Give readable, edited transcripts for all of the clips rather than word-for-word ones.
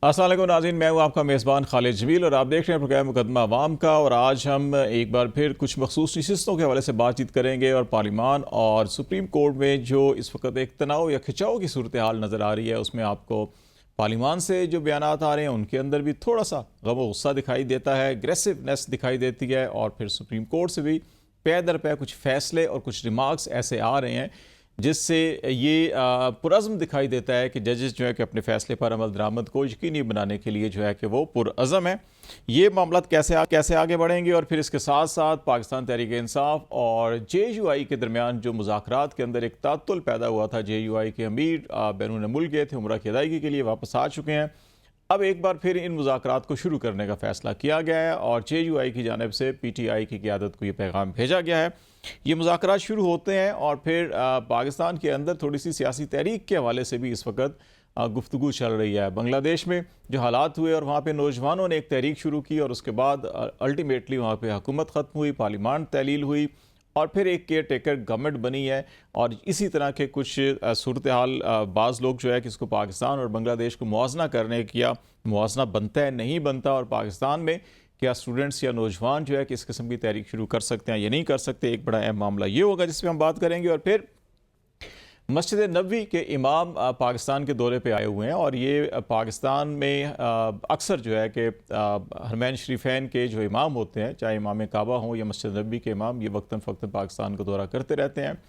अस्सलाम वालेकुम नाज़रीन, मैं हूँ आपका मेज़बान खालिद जमील और आप देख रहे हैं प्रोग्राम मुकदमा अवाम का। और आज हम एक बार फिर कुछ मखसूस नशिस्तों के हवाले से बातचीत करेंगे और पार्लिमान और सुप्रीम कोर्ट में जो इस वक्त एक तनाव या खिंचाव की सूरत हाल नज़र आ रही है, उसमें आपको पार्लिमान से जो बयान आ रहे हैं उनके अंदर भी थोड़ा सा गम गुस्सा दिखाई देता है, एग्रेसिवनेस दिखाई देती है। और फिर सुप्रीम कोर्ट से भी पै दर पै कुछ फैसले और कुछ रिमार्क्स ऐसे आ रहे हैं जिससे ये पुरज़्म दिखाई देता है कि जजेस जो है कि अपने फ़ैसले पर अमल दरामद को यकीनी बनाने के लिए जो है कि वो पुरअज़म है। ये मामला कैसे आगे बढ़ेंगे और फिर इसके साथ साथ पाकिस्तान तहरीक इंसाफ और JUI के दरमियान जो मुज़ाकरात के अंदर एक तातुल पैदा हुआ था। JUI के अमीर बैरून मुल्क गए थे, उम्रा की अदायगी के लिए वापस आ चुके हैं। अब एक बार फिर इन मुज़ाकरात को शुरू करने का फ़ैसला किया गया है और JUI की जानिब से PTI की क़यादत को ये पैगाम भेजा गया है। ये मुज़ाकरात शुरू होते हैं और फिर पाकिस्तान के अंदर थोड़ी सी सियासी तहरीक के हवाले से भी इस वक्त गुफ्तगू चल रही है। बांग्लादेश में जो हालात हुए और वहाँ पे नौजवानों ने एक तहरीक शुरू की और उसके बाद अल्टीमेटली वहाँ पे हुकूमत ख़त्म हुई, पार्लियामान तहलील हुई और फिर एक केयर टेकर गवर्नमेंट बनी है। और इसी तरह के कुछ सूरत हाल बाज़ लोग जो है कि इसको पाकिस्तान और बांग्लादेश को मुआवजा करने किया, मुआवजा बनता है नहीं बनता, और पाकिस्तान में क्या स्टूडेंट्स या नौजवान जो है कि इस किस्म की तहरीक शुरू कर सकते हैं या नहीं कर सकते, एक बड़ा अहम मामला ये होगा जिस पर हम बात करेंगे। और फिर मस्जिद नबवी के इमाम पाकिस्तान के दौरे पे आए हुए हैं और ये पाकिस्तान में अक्सर जो है कि हरमैन शरीफैन के जो इमाम होते हैं, चाहे इमाम काबा हों या मस्जिद नबवी के इमाम, ये वक्तन फ़क्तन पाकिस्तान का दौरा करते रहते हैं।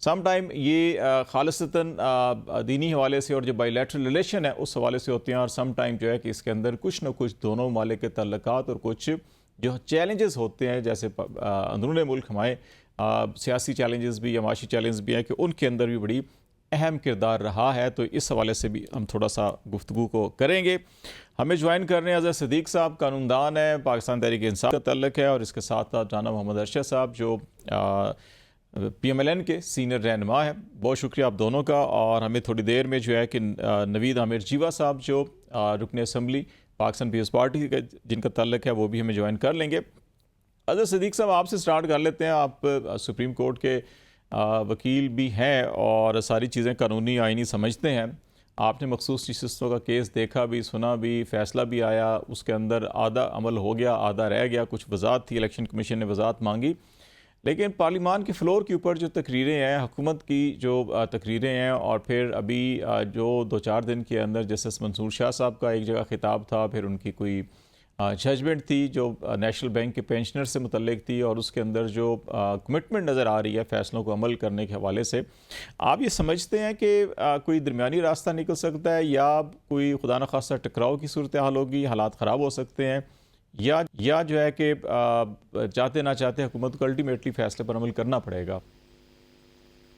सम टाइम ये खालिसतन दीनी हवाले से और जो बायलैटरल रिलेशन है उस हवाले से होते हैं, और सम टाइम जो है कि इसके अंदर कुछ ना कुछ दोनों ममालिक के तल्लुकात और कुछ जो चैलेंजेस होते हैं, जैसे अंदरूनी मुल्क हमारे सियासी चैलेंजेस भी या माशी चैलेंज भी हैं कि उनके अंदर भी बड़ी अहम किरदार रहा है। तो इस हवाले से भी हम थोड़ा सा गुफ्तगू को करेंगे। हमें ज्वाइन कर रहे हैं अज़हर सिद्दीक़ साहब, कानूनदान है, पाकिस्तान तहरीक इंसाफ का तल्लुक है, और इसके साथ साथ राना मोहम्मद अरशद साहब जो PMLN के सीनियर रहनुमा है। बहुत शुक्रिया आप दोनों का। और हमें थोड़ी देर में जो है कि नवीद आमिर जीवा साहब जो रुकन असम्बली पाकिस्तान पीपल्स पार्टी का जिनका तल्लुक है वो भी हमें ज्वाइन कर लेंगे। अज़हर सिद्दीक़ साहब, आपसे स्टार्ट कर लेते हैं। आप सुप्रीम कोर्ट के वकील भी हैं और सारी चीज़ें कानूनी आइनी समझते हैं। आपने मखसूस नशिस्तों का केस देखा भी, सुना भी, फ़ैसला भी आया, उसके अंदर आधा अमल हो गया, आधा रह गया, कुछ वज़ाहत थी, इलेक्शन कमीशन ने वज़ाहत मांगी, लेकिन पार्लियामान के फ्लोर के ऊपर जो तकरीरें हैं, हुकूमत की जो तकरीरें हैं, और फिर अभी जो 2-4 दिन के अंदर जस्टिस मंसूर शाह साहब का एक जगह खिताब था, फिर उनकी कोई जजमेंट थी जो नेशनल बैंक के पेंशनर से मुतल्लिक थी, और उसके अंदर जो कमिटमेंट नज़र आ रही है फ़ैसलों को अमल करने के हवाले से, आप ये समझते हैं कि कोई दरमियानी रास्ता निकल सकता है या कोई खुदा न खास्ता टकराव की सूरत हाल होगी, हालात ख़राब हो सकते हैं, या जो है कि चाहते ना चाहते हुकूमत को अल्टीमेटली फ़ैसले पर अमल करना पड़ेगा?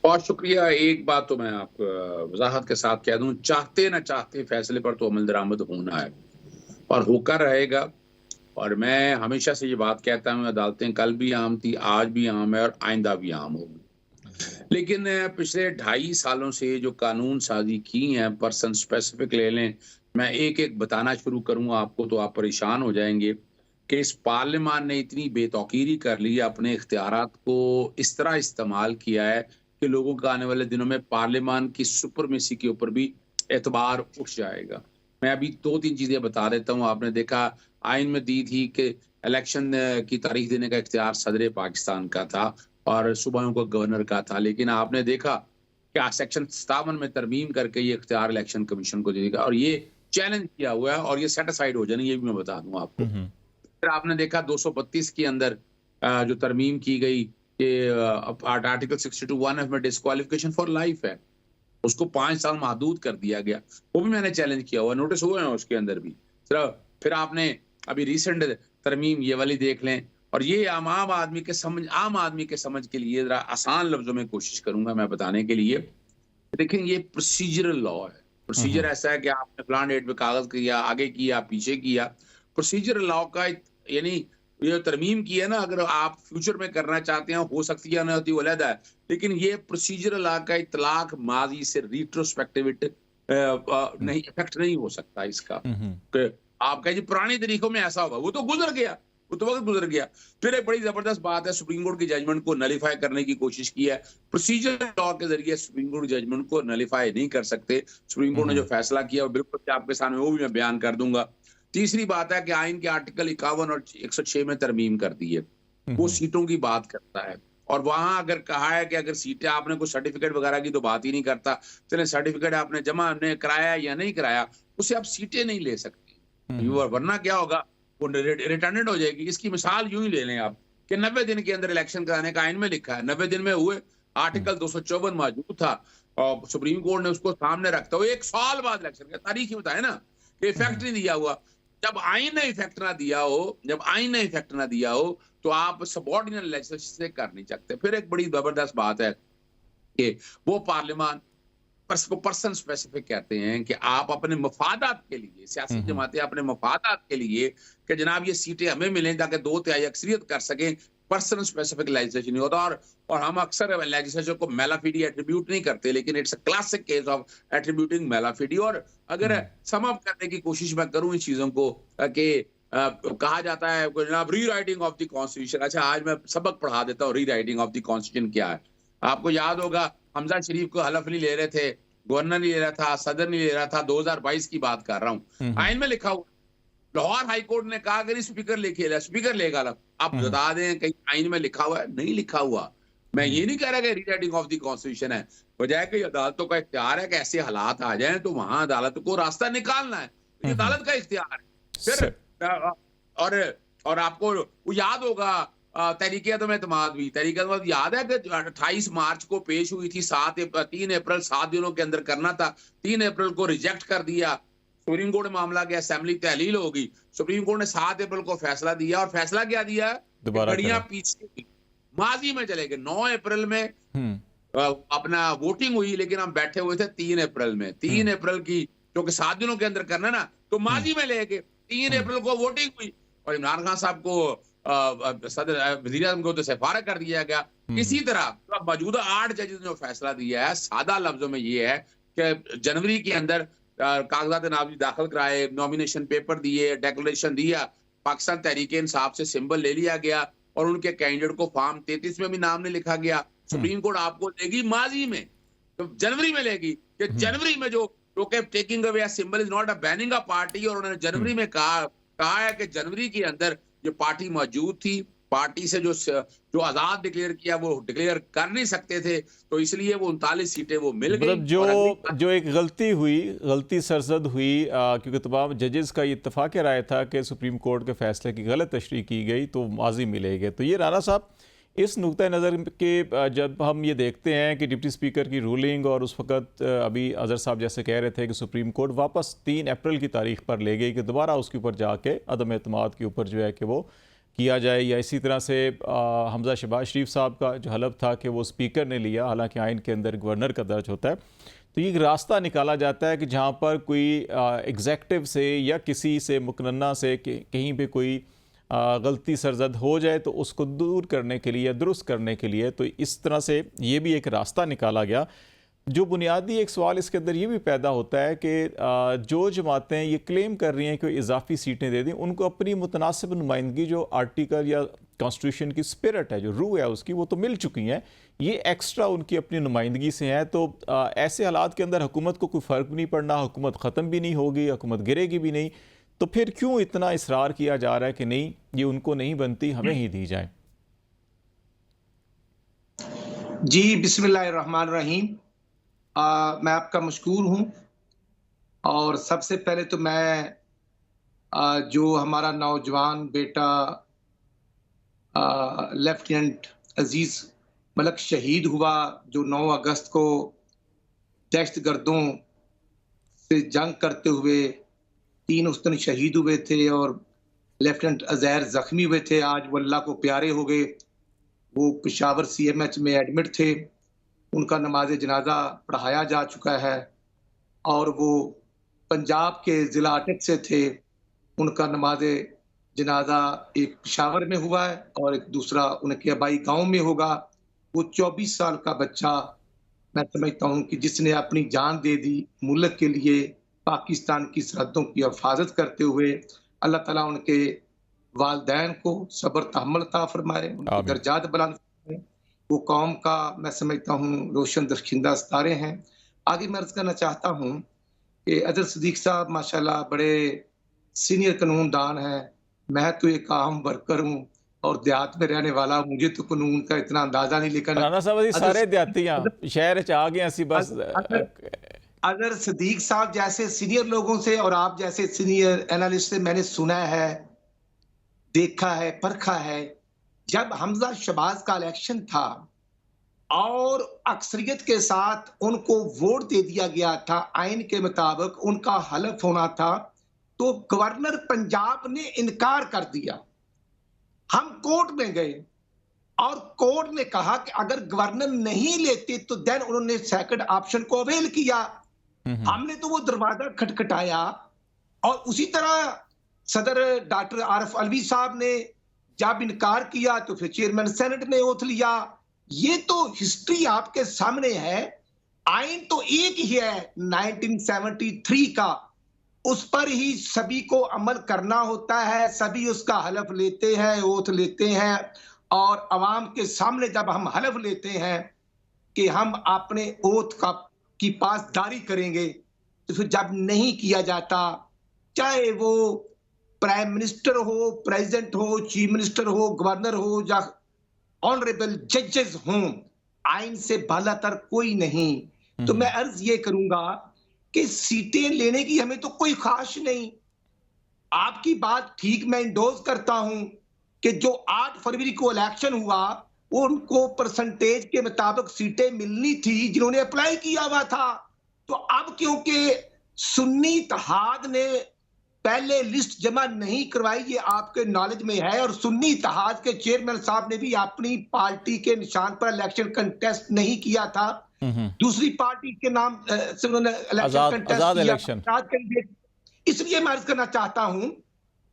बहुत शुक्रिया। एक बात तो मैं आपको वजाहत के साथ कह दूं, चाहते ना चाहते फैसले पर तो अमल दरामद होना है और होकर रहेगा। और मैं हमेशा से ये बात कहता हूँ, अदालतें कल भी आम थी, आज भी आम है और आइंदा भी आम होगी। लेकिन पिछले 2.5 सालों से जो कानून साजी की हैं, पर्सन स्पेसिफिक ले लें, मैं एक एक बताना शुरू करूँगा आपको तो आप परेशान हो जाएंगे कि इस पार्लियामान ने इतनी बेतौकीरी कर ली है, अपने इख्तियारात को इस तरह इस्तेमाल किया है कि लोगों का आने वाले दिनों में पार्लियामान की सुपरमेसी के ऊपर भी एतबार उठ जाएगा। मैं अभी 2-3 चीजें बता देता हूँ। आपने देखा आइन में दी थी कि इलेक्शन की तारीख देने का इख्तियार सदर पाकिस्तान का था और सूबाओं को गवर्नर का था, लेकिन आपने देखा कि सेक्शन 57 में तरमीम करके ये इख्तियार इलेक्शन कमीशन को दे देगा और ये चैलेंज किया हुआ है और ये सेटिस्फाइड हो जाने, ये भी मैं बता दूं आपको। फिर आपने देखा 232 के अंदर जो तरमीम की गई कि आर्टिकल 62(1)(f) में डिस्क्वालिफिकेशन फॉर लाइफ है, उसको 5 साल महदूद कर दिया गया। वो भी मैंने चैलेंज किया हुआ, नोटिस हुए हैं उसके अंदर भी। फिर आपने अभी रिसेंट तरमीम ये वाली देख लें, और ये आम आदमी के समझ के लिए जरा आसान लफ्जों में कोशिश करूंगा मैं बताने के लिए। लेकिन ये प्रोसीजरल लॉ है। प्रोसीजर ऐसा है कि आपने प्लान डेट पे कागज किया, आगे किया, पीछे किया। प्रोसीजरल लॉ का यानी ये तरमीम की है ना, अगर आप फ्यूचर में करना चाहते हैं, हो सकती है ना होती, वो अलग है, लेकिन ये प्रोसीजरल लॉ का इतलाक माजी से रिट्रोस्पेक्टिव नहीं इफेक्ट नहीं हो सकता इसका कि आप कहें जी पुराने तरीकों में ऐसा होगा, वो तो गुजर गया। वो तो वक्त गुजर गया। फिर एक बड़ी जबरदस्त बात है, सुप्रीम कोर्ट की जजमेंट को नलीफाई करने की कोशिश की है। प्रोसीजर लॉ के जरिए सुप्रीम कोर्ट जजमेंट को नलीफाई नहीं कर सकते। सुप्रीम कोर्ट ने जो फैसला किया वो बिल्कुल आपके सामने, वो भी मैं बयान कर दूंगा। तीसरी बात है कि आइन के आर्टिकल 51 और 106 में तरमीम कर दी है, वो सीटों की बात करता है। और वहां अगर कहा है कि अगर सीटें आपने कोई सर्टिफिकेट वगैरह की तो बात ही नहीं करता, चले सर्टिफिकेट आपने जमा ने कराया या नहीं कराया, उससे आप सीटें नहीं ले सकते। वरना क्या होगा, वो रिटर्नेड हो जाएगी। इसकी मिसाल यूं ही ले लें आप कि 90 दिन के अंदर इलेक्शन कराने का आइन में लिखा है, 90 दिन में हुए, आर्टिकल 254 मौजूद था और सुप्रीम कोर्ट ने उसको सामने रखते हुए 1 साल बाद इलेक्शन का तारीख ही बताए ना, कि इफेक्ट नहीं दिया हुआ। जब आइन ने इफेक्ट ना दिया हो, जब आइन ने इफेक्ट ना दिया हो, तो आप सबऑर्डिनेट लेजिस्लेशन से कर नहीं सकते। फिर एक बड़ी जबरदस्त बात है कि वो पार्लियामान को पर्सन स्पेसिफिक कहते हैं कि आप अपने मफादात के लिए, सियासी जमातें अपने मफादात के लिए कि जनाब ये सीटें हमें मिलें ताकि 2/3 अक्सरियत कर सकें, पर्सन स्पेसिफिक लेजिस्लेशन नहीं होता। और हम अक्सर लेजिस्लेचर को मेलाफिडी एट्रीब्यूट नहीं करते, लेकिन it's a classic case of attributing mala fide. और अगर सम अप करने की कोशिश मैं करूं इन चीजों को कि कहा जाता है जनाब री राइटिंग ऑफ द कॉन्स्टिट्यूशन। अच्छा, आज मैं सबक पढ़ा देता हूँ री राइटिंग ऑफ द कॉन्स्टिट्यूशन क्या है। आपको याद होगा हमजा शरीफ को हलफ नहीं ले रहे थे, गवर्नर नहीं ले रहा था, सदर नहीं ले रहा था, 2022 की बात कर रहा हूँ। आइन में लिखा हुआ, लाहौर हाई कोर्ट ने कहा कि स्पीकर लिखे, स्पीकर लेगा। आप बता दें कहीं आइन में लिखा हुआ है? नहीं लिखा हुआ। मैं ये नहीं कह रहा कि रीराइटिंग ऑफ द कॉन्स्टिट्यूशन है, बजाय कि अदालतों का इख्तियार है कि ऐसे हालात आ जाएं तो वहां अदालत को रास्ता निकालना है, ये अदालत का इख्तियार है। फिर और आपको वो याद होगा तहरीक-ए-अदम एतमाद भी, तहरीक-ए-अदम याद है कि 28 मार्च को पेश हुई थी, 3 अप्रैल 7 दिनों के अंदर करना था, 3 अप्रैल को रिजेक्ट कर दिया। सुप्रीम कोर्ट में मामला गया, असेंबली तहलील होगी, सुप्रीम कोर्ट ने 7 अप्रैल को फैसला दिया। और फैसला क्या दिया? घड़ियां पीछे माजी में चले गए। 9 अप्रैल में अपना वोटिंग हुई, लेकिन हम बैठे हुए थे 3 अप्रैल में। 3 अप्रैल की, क्योंकि 7 दिनों के अंदर करना ना, तो माजी में ले गए। 3 अप्रैल को वोटिंग हुई और इमरान खान साहब को सदर वज़ीर आज़म को तो सेफारत कर दिया गया। इसी तरह तो मौजूदा 8 जज ने जो फैसला दिया है, सादा लफ्जों में ये है कि जनवरी के अंदर कागजात नामजदगी दाखिल कराए, नॉमिनेशन पेपर दिए, डेक्लेरेशन दिया, पाकिस्तान तहरीक इंसाफ से सिंबल ले लिया गया और उनके कैंडिडेट को फॉर्म 33 में भी नाम नहीं लिखा गया। सुप्रीम कोर्ट आपको लेगी माजी में, तो जनवरी में लेगी कि जनवरी में जो taking away symbol is not a banning a party. और उन्होंने जनवरी में कहा है कि जनवरी के अंदर ये पार्टी मौजूद थी, पार्टी से जो आजाद डिक्लेयर किया वो डिक्लेयर कर नहीं सकते थे, तो इसलिए वो 39 सीटें वो मिल गई। मतलब जो एक गलती सरजद हुई, क्योंकि तमाम जजेस का ये इत्तफाक राय था कि सुप्रीम कोर्ट के फैसले की गलत तशरीह की गई तो माजी मिलेगी। तो ये राना साहब, इस नुक्ता नज़र के जब हम ये देखते हैं कि डिप्टी स्पीकर की रूलिंग और उस वक़्त अभी अजहर साहब जैसे कह रहे थे कि सुप्रीम कोर्ट वापस 3 अप्रैल की तारीख पर ले गई कि दोबारा उसके ऊपर जाके अदम एतमाद के ऊपर जो है कि वो किया जाए, या इसी तरह से हमजा शहबाज शरीफ साहब का जो हलफ था कि वो स्पीकर ने लिया, हालांकि आइन के अंदर गवर्नर का दर्ज होता है। तो ये रास्ता निकाला जाता है कि जहाँ पर कोई एग्जेक्टिव से या किसी से मुकन्ना से कहीं पे कोई गलती सरजद हो जाए तो उसको दूर करने के लिए या दुरुस्त करने के लिए, तो इस तरह से ये भी एक रास्ता निकाला गया। जो बुनियादी एक सवाल इसके अंदर ये भी पैदा होता है कि जो जमातें ये क्लेम कर रही हैं कि इजाफी सीटें दे दी, उनको अपनी मुतनासिब नुमाइंदगी जो आर्टिकल या कॉन्स्टिट्यूशन की स्पिरिट है, जो रूह है उसकी, वो तो मिल चुकी हैं, ये एक्स्ट्रा उनकी अपनी नुमाइंदगी से है। तो ऐसे हालात के अंदर हुकूमत को कोई फ़र्क भी नहीं पड़ना, हुकूमत ख़त्म भी नहीं होगी, हुकूमत गिरेगी भी नहीं, तो फिर क्यों इतना इसरार किया जा रहा है कि नहीं ये उनको नहीं बनती, हमें ही दी जाए? जी, बिस्मिल्लाहिर्रहमानिर्रहीम। मैं आपका मशकूर हूँ। और सबसे पहले तो मैं जो हमारा नौजवान बेटा लेफ्टिनेंट अजीज मलक शहीद हुआ, जो 9 अगस्त को दहशतगर्दों से जंग करते हुए 3 उस दिन शहीद हुए थे और लेफ्टिनेंट अजहर जख्मी हुए थे। आज वो अल्लाह को प्यारे हो गए। वो पेशावर CMH में एडमिट थे, उनका नमाज जनाजा पढ़ाया जा चुका है। और वो पंजाब के ज़िला अटक से थे, उनका नमाज जनाजा एक पेशावर में हुआ है और एक दूसरा उनके आबाई गांव में होगा। वो 24 साल का बच्चा, मैं समझता हूँ कि जिसने अपनी जान दे दी मुल्क के लिए, पाकिस्तान की सरहदों की हिफाजत करते हुए, अल्लाह ताला उनके वालदैन को सब्र तहम्मुल अता फरमाए, उनके आमीन। दर्जात बुलंद फरमाए। वो कौम का मैं समझता हूँ रोशन दरखिंदा सितारे हैं। आगे मैं अर्ज करना चाहता हूँ कि अदर सदीक साहब माशाल्लाह बड़े सीनियर कानूनदान हैं। मैं तो एक आम वर्कर हूँ और देहात में रहने वाला हूं। मुझे तो कानून का इतना अंदाजा नहीं, लेकिन राना साहब जी सारे देहातियां शहर च आ गए ऐसी बस अगर सदीक साहब जैसे सीनियर लोगों से और आप जैसे सीनियर एनालिस्ट से मैंने सुना है, देखा है, परखा है, जब हमजा शहबाज का इलेक्शन था और अक्सरियत के साथ उनको वोट दे दिया गया था, आइन के मुताबिक उनका हलफ होना था, तो गवर्नर पंजाब ने इनकार कर दिया। हम कोर्ट में गए और कोर्ट ने कहा कि अगर गवर्नर नहीं लेते तो देन उन्होंने सेकंड ऑप्शन को अवेल किया। हमने तो वो दरवाजा खटखटाया और उसी तरह सदर डॉक्टर आरिफ अलवी साहब ने जब इनकार किया तो फिर चेयरमैन सेनेट ने ओथ लिया। ये तो हिस्ट्री आपके सामने है। आइन तो एक ही है 1973 का, उस पर ही सभी को अमल करना होता है, सभी उसका हलफ लेते हैं, ओथ लेते हैं और अवाम के सामने जब हम हलफ लेते हैं कि हम अपने ओथ की पासदारी करेंगे, तो फिर जब नहीं किया जाता, चाहे वो प्राइम मिनिस्टर हो, प्रेसिडेंट हो, चीफ मिनिस्टर हो, गवर्नर हो या ऑनरेबल जजेस हों, आइन से बालातर कोई नहीं। तो मैं अर्ज ये करूंगा कि सीटें लेने की हमें तो कोई ख्वाहिश नहीं। आपकी बात ठीक, मैं इंडोर्स करता हूं कि जो 8 फरवरी को इलेक्शन हुआ उनको परसेंटेज के मुताबिक सीटें मिलनी थी जिन्होंने अप्लाई किया हुआ था। तो अब क्योंकि सुन्नी इत्तेहाद ने पहले लिस्ट जमा नहीं करवाई, ये आपके नॉलेज में है, और सुन्नी इत्तेहाद के चेयरमैन साहब ने भी अपनी पार्टी के निशान पर इलेक्शन कंटेस्ट नहीं किया था, दूसरी पार्टी के नाम से उन्होंने इलेक्शन कंटेस्ट किया। इसलिए मैं अर्ज करना चाहता हूं,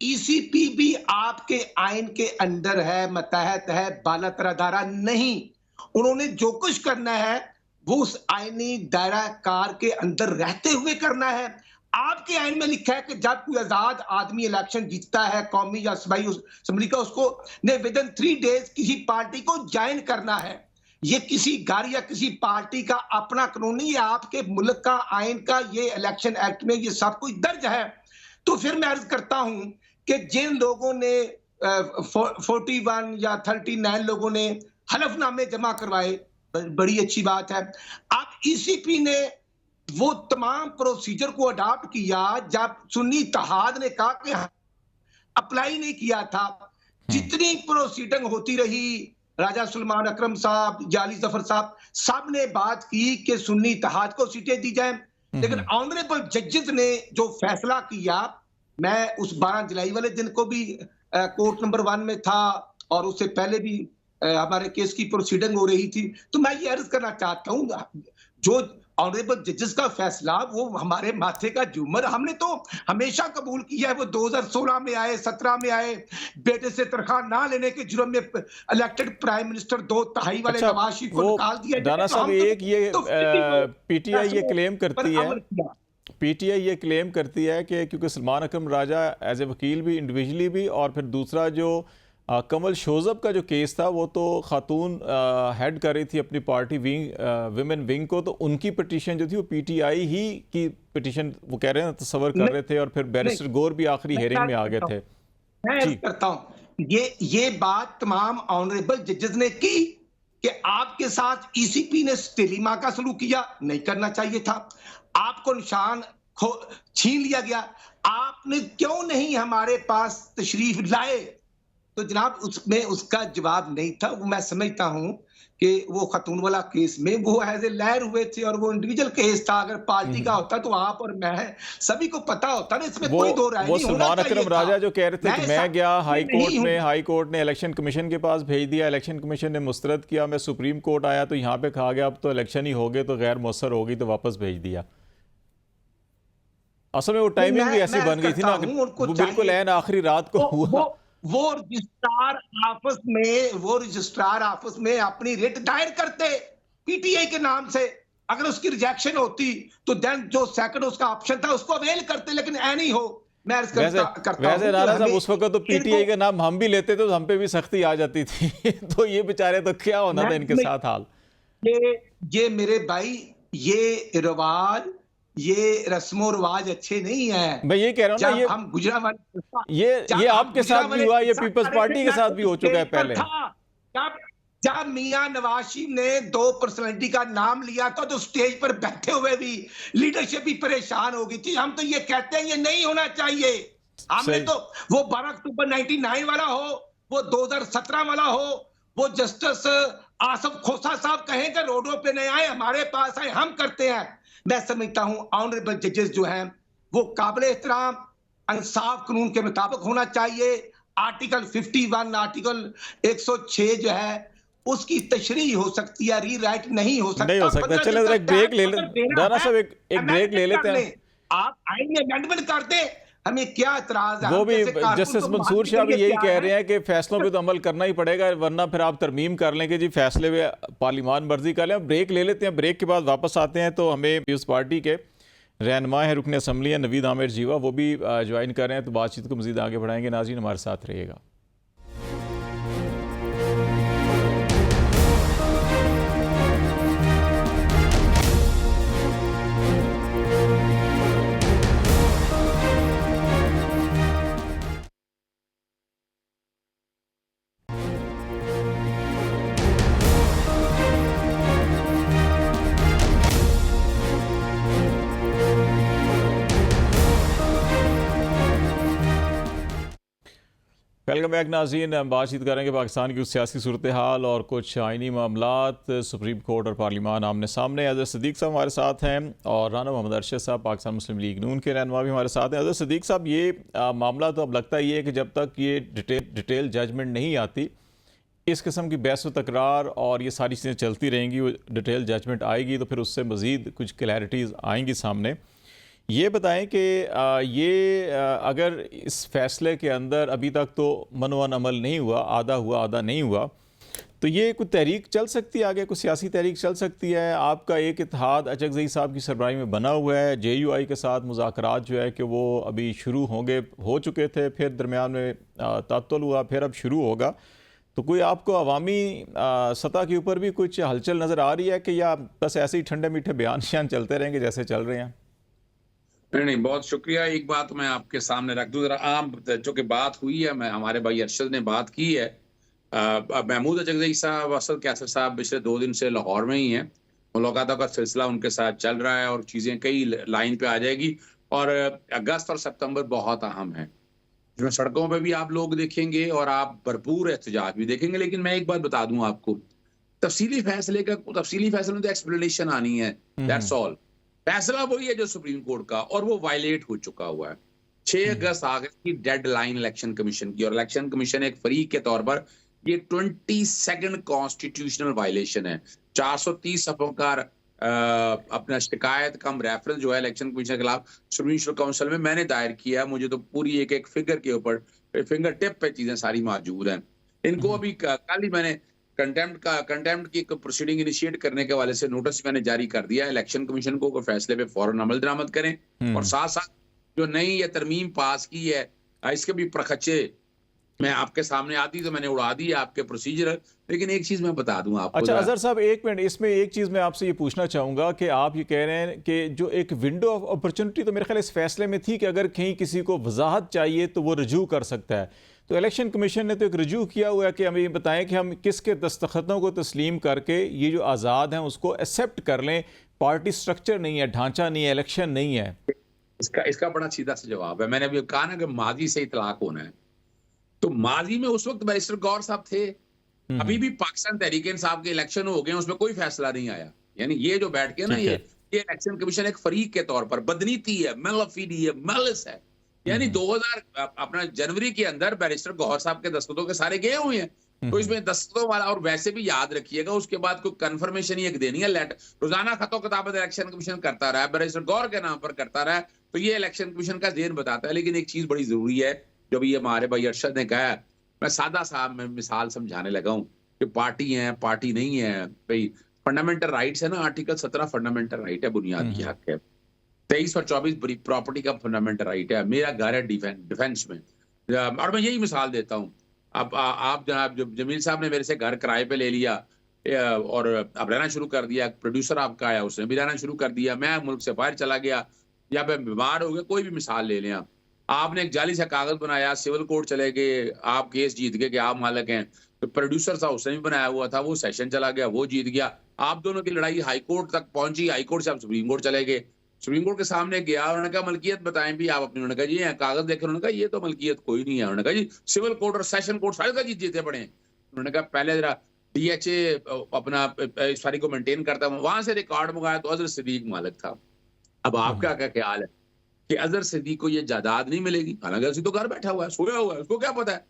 ईसीपी भी आपके आइन के अंदर है, मतहत है, बालातर अदारा नहीं। उन्होंने जो कुछ करना है वो उस आईनी दायरा कार के अंदर रहते हुए करना है। आपके आइन में लिखा है कि जब कोई आजाद आदमी इलेक्शन जीतता है कौमी या सूबाई असेंबली का, उसको ने विदिन 3 डेज किसी पार्टी को ज्वाइन करना है। ये किसी घर या किसी पार्टी का अपना कानून नहीं है, आपके मुल्क का आइन का, ये इलेक्शन एक्ट में ये सब कुछ दर्ज है। तो फिर मैं अर्ज करता हूं कि जिन लोगों ने 41 या 39 लोगों ने हलफनामे जमा करवाए, बड़ी अच्छी बात है। अब ईसीपी ने वो तमाम प्रोसीजर को अडॉप्ट किया जब सुन्नी इत्तेहाद ने कहा कि अप्लाई नहीं किया था। जितनी प्रोसीडिंग होती रही, राजा सुलेमान अकरम साहब, जाली जफर साहब, सब ने बात की कि सुन्नी इत्तेहाद को सीटें दी जाए, लेकिन ऑनरेबल जजेस ने जो फैसला किया, मैं उस 12 जुलाई वाले दिन को भी कोर्ट नंबर 1 में था और उससे पहले भी हमारे केस की प्रोसीडिंग हो रही थी। तो मैं ये अर्ज करना चाहता हूं, जो ऑनरेबल जजेस का फैसला वो हमारे माथे का झूमर, हमने तो हमेशा कबूल किया है। वो 2016 में आए, 17 में आए, बेटे से तनख्वाह ना लेने के जुर्म में इलेक्टेड प्राइम मिनिस्टर 2/3 वाले नवाज शरीफ को निकाल दिया। दाना साहब, एक ये पीटीआई ये क्लेम करती है, पीटीआई ये क्लेम करती है कि क्योंकि सलमान अकरम राजा एज ए वकील भी, इंडिविजुअली भी, और फिर दूसरा जो कमल शोजब का जो केस था वो तो खातून हेड कर रही थी अपनी पार्टी विमेन विंग को, तो उनकी पिटीशन जो थी वो पीटीआई ही की पिटीशन वो कह रहे हैं तस्वर कर रहे थे, और फिर बैरिस्टर गौर भी आखिरी हेयरिंग में आ गए थे। मैं करता हूं, ये बात तमाम ऑनरेबल जजेस ने की कि आपके साथ ईसीपी ने स्टेलिमा का सलूक किया, नहीं करना चाहिए था, आपको निशान छीन लिया गया, आपने क्यों नहीं हमारे पास तशरीफ लाए? तो जनाब उसमें उसका जवाब नहीं था। वो मैं समझता हूं कि वो खतून वाला केस में वो एज ए लहर हुए थे और वो इंडिविजुअल केस था। अगर पार्टी का होता तो आप और मैं सभी को पता होता ना, इसमें कोई दो राय नहीं। वो सलमान अकरम राजा जो कह रहे थे कि मैं गया हाई कोर्ट में, हाई कोर्ट ने इलेक्शन कमीशन के पास भेज दिया, इलेक्शन कमीशन ने मुस्तरद किया, मैं सुप्रीम कोर्ट आया तो यहाँ पे कहा गया अब तो इलेक्शन ही हो गए तो गैर मौसर होगी तो वापस भेज दिया। असल में वो टाइमिंग भी ऐसी बन गई थी ना, वो बिल्कुल ऐन आखिरी रात को हुआ। वो रजिस्ट्रार ऑफिस में अपनी रिट दायर करते पीटीआई के नाम से, अगर उसकी रिजेक्शन होती तो देन जो सेकंड उसका ऑप्शन था उसको अवेल करते, लेकिन ऐ नहीं हो। मैं अर्ज वैसे करता वैसे हूं कि नाना साहब हमें उस वक्त तो पीटीआई इनको का नाम हम भी लेते थे तो हम पे भी सख्ती आ जाती थी तो ये बेचारे तो क्या होना था इनके मैं साथ हाल। ये ये मेरे भाई, ये रिवाज, ये रस्मो रिवाज अच्छे नहीं है। मैं ये कह रहा हूँ ना, जब हम गुजरांवाले ये जब हम आपके साथ भी गुजरांवाले हुआ, ये जलसा पीपल्स कर रहे थे, पार्टी के मैं साथ भी उस हो चुका है स्टेज पर पहले। था। जब जब मियां नवाज शरीफ ने 2 पर्सनालिटी का नाम लिया था तो स्टेज पर बैठे हुए भी लीडरशिप भी परेशान हो गई थी। हम तो ये कहते हैं ये नहीं होना चाहिए। हमने सही। तो वो 12 अक्टूबर 99 वाला हो, वो 2017 वाला हो, वो जस्टिस आसफ खोसा साहब कहें कि रोडों पे नहीं आए, हमारे पास आए, हम करते हैं। मैं समझता हूं ऑनरेबल जजेस जो हैं वो काबिल एहतराम, इंसाफ कानून के मुताबिक होना चाहिए। आर्टिकल 51, आर्टिकल 106 जो है उसकी तशरीह हो सकती है, रीराइट नहीं हो नहीं सकता। हो सकता। 15 चले दिन का जरा एक ब्रेक टाइम ले लें अगर देना राना है, साहब, एक ब्रेक ले अमेंडमेंट लेते कर हैं। लें। आप आइन में अमेंडमेंट कर दें, हमें क्या इतराज है। वो हम भी जैसे कारकुन जस्टिस को मंसूर मानने शाह के भी लिए यही तैयार कह हैं। रहे हैं कि फैसलों पे तो अमल करना ही पड़ेगा, वरना फिर आप तरमीम कर लें कि जी फैसले में पार्लिमान मर्जी कर लें। ब्रेक ले लेते हैं, ब्रेक के बाद वापस आते हैं तो हमें पीपल्स पार्टी के रहनुमा है रुकन असम्बली है नवीद आमिर जीवा, वो भी ज्वाइन कर रहे हैं, तो बातचीत को मजीद आगे बढ़ाएंगे। नाज़रीन हमारे साथ रहिएगा। वेलकम बैक नाज़रीन। हम बातचीत करेंगे पाकिस्तान की उस सियासी सूरत हाल और कुछ आइनी मामलात, सुप्रीम कोर्ट और पार्लिमान आमने सामने। अजहर सिद्दीक साहब हमारे साथ हैं और राना मोहम्मद अरशद साहब पाकिस्तान मुस्लिम लीग नून के रहनुमा भी हमारे साथ हैं। अजहर सिद्दीक साहब, ये मामला तो अब लगता ही है कि जब तक ये डिटेल जजमेंट नहीं आती, इस किस्म की बहस व तकरार और ये सारी चीज़ें चलती रहेंगी। वो डिटेल जजमेंट आएगी तो फिर उससे मज़ीद कुछ क्लैरिटीज़ आएंगी सामने। ये बताएं कि अगर इस फैसले के अंदर अभी तक तो मनवन अमल नहीं हुआ, आधा हुआ आधा नहीं हुआ, तो ये कोई तहरीक चल सकती है आगे, कोई सियासी तहरीक चल सकती है? आपका एक इत्तेहाद अचकज़ई साहब की सरबराही में बना हुआ है, JUI के साथ मुज़ाकरात जो है कि वो अभी शुरू होंगे, हो चुके थे, फिर दरमियान में तात्तुल हुआ, फिर अब शुरू होगा। तो कोई आपको अवामी सतह के ऊपर भी कुछ हलचल नज़र आ रही है कि या बस ऐसे ही ठंडे मीठे बयान शान चलते रहेंगे जैसे चल रहे हैं? नहीं, बहुत शुक्रिया। एक बात मैं आपके सामने रख दूं, जरा आम जो कि बात हुई है, मैं हमारे भाई अरशद ने बात की है। महमूद अचकज़ई साहब, असद कैसर साहब पिछले 2 दिन से लाहौर में ही हैं। मुलाकातों का सिलसिला उनके साथ चल रहा है और चीज़ें कई लाइन पे आ जाएगी। और अगस्त और सितंबर बहुत अहम है, जिसमें सड़कों पे भी आप लोग देखेंगे और आप भरपूर एहतजाज भी देखेंगे। लेकिन मैं एक बात बता दूं आपको, तफसीली फैसले में तो एक्सप्लेनेशन आनी है, दैट्स ऑल। फैसला वही है जो सुप्रीम कोर्ट का, और वो वायलेट हो चुका हुआ है। 6 अगस्त आ गई की डेडलाइन इलेक्शन कमीशन की, और इलेक्शन कमीशन एक फरीक के तौर पर ये 22nd कॉन्स्टिट्यूशनल वायलेशन है। 430 सफ़ों का अपना शिकायत कम रेफरेंस जो है इलेक्शन कमीशन के खिलाफ सुप्रीम काउंसिल में मैंने दायर किया है। मुझे तो पूरी एक फिगर के ऊपर, फिंगर टिप पे चीजें सारी मौजूद हैं। इनको अभी कल ही मैंने कंटेम्प्ट की प्रोसीडिंग इनिशिएट करने के हवाले से नोटिस मैंने जारी कर दिया है इलेक्शन कमीशन को, फैसले पे फौरन अमल दरामद करें। और साथ साथ जो नई ये तरमीम पास की है, इसके भी प्रखचे मैं आपके सामने आती तो मैंने उड़ा दी आपके प्रोसीजर। लेकिन एक चीज मैं बता दूं आपको। अच्छा अजहर साहब, एक मिनट, इसमें एक चीज़ मैं आपसे ये पूछना चाहूँगा कि आप ये कह रहे हैं कि जो एक विंडो ऑफ अपॉर्चुनिटी तो मेरे ख्याल इस फैसले में थी कि अगर कहीं किसी को वजाहत चाहिए तो वो रजू कर सकता है। तो इलेक्शन कमीशन ने तो एक रजू किया हुआ है कि हमें ये बताएं कि हम किसके दस्तखतों को तस्लीम करके ये जो आज़ाद हैं उसको एक्सेप्ट कर लें। पार्टी स्ट्रक्चर नहीं है, ढांचा नहीं है, इलेक्शन नहीं है। इसका बड़ा सीधा सा जवाब है। मैंने अभी कहा ना कि माजी से इतलाक होना है, तो माजी में उस वक्त बैरिस्टर गौर साहब थे। अभी भी पाकिस्तान तहरीक इंसाफ के इलेक्शन हो गए, उसमें कोई फैसला नहीं आया। यानी ये जो बैठ के ना ये इलेक्शन कमीशन एक फरीक के तौर पर बदनीति है, मेलफीडी है, मेलिस है। यानी 2000 अपना जनवरी के अंदर बैरिस्टर गौहर साहब के दस्तखतों के सारे गए हुए हैं। तो इसमें दस्तखतों वाला, और वैसे भी याद रखिएगा उसके बाद कोई कंफर्मेशन ही एक देनी है, लेटर रोजाना खतों किताबत इलेक्शन कमीशन करता रहा, बैरिस्टर गौर के नाम पर करता रहा, तो ये इलेक्शन कमीशन का ज़हन बताता है। लेकिन एक चीज बड़ी जरूरी है, जो भी हमारे भाई अरशद ने कहा, मैं सादा साहब में मिसाल समझाने लगा हूं कि पार्टी है पार्टी नहीं है। भाई फंडामेंटल राइट्स है ना, आर्टिकल 17 फंडामेंटल राइट है, बुनियादी हक है। 23 और 24 प्रॉपर्टी का फंडामेंटल राइट है। मेरा घर है डिफेंस में, और मैं यही मिसाल देता हूँ। अब आप जनाब जमील साहब ने मेरे से घर किराए पे ले लिया और अब रहना शुरू कर दिया। प्रोड्यूसर आपका आया, उसने भी रहना शुरू कर दिया। मैं मुल्क से बाहर चला गया या मैं बीमार हो गया, कोई भी मिसाल ले लें आप। आपने एक जाली सा कागज बनाया, सिविल कोर्ट चले गए, आप केस जीत गए कि आप मालिक हैं। तो प्रोड्यूसर था, उसने भी बनाया हुआ था, वो सेशन चला गया, वो जीत गया। आप दोनों की लड़ाई हाई कोर्ट तक पहुंची, हाई कोर्ट से आप सुप्रीम कोर्ट चले गए। सुप्रीम कोर्ट के सामने गया, उन्होंने कहा मलकियत बताएं भी आप अपनी। उन्होंने कहा जी कागज देखे, उन्होंने कहा ये तो मलकियत कोई नहीं है। उन्होंने कहा जी सिविल कोर्ट और सेशन कोर्ट सारे का जीते पड़े। उन्होंने कहा पहले जरा डीएचए अपना इस सारी को मेंटेन करता हूं। वहां से रिकॉर्ड मंगाया तो अजहर सिद्दीक मालिक था। अब आपका क्या ख्याल है कि अजहर सिद्दीक को ये जायदाद नहीं मिलेगी? हालांकि अजहर तो घर बैठा हुआ है, सोया हुआ है, उसको क्या पता है?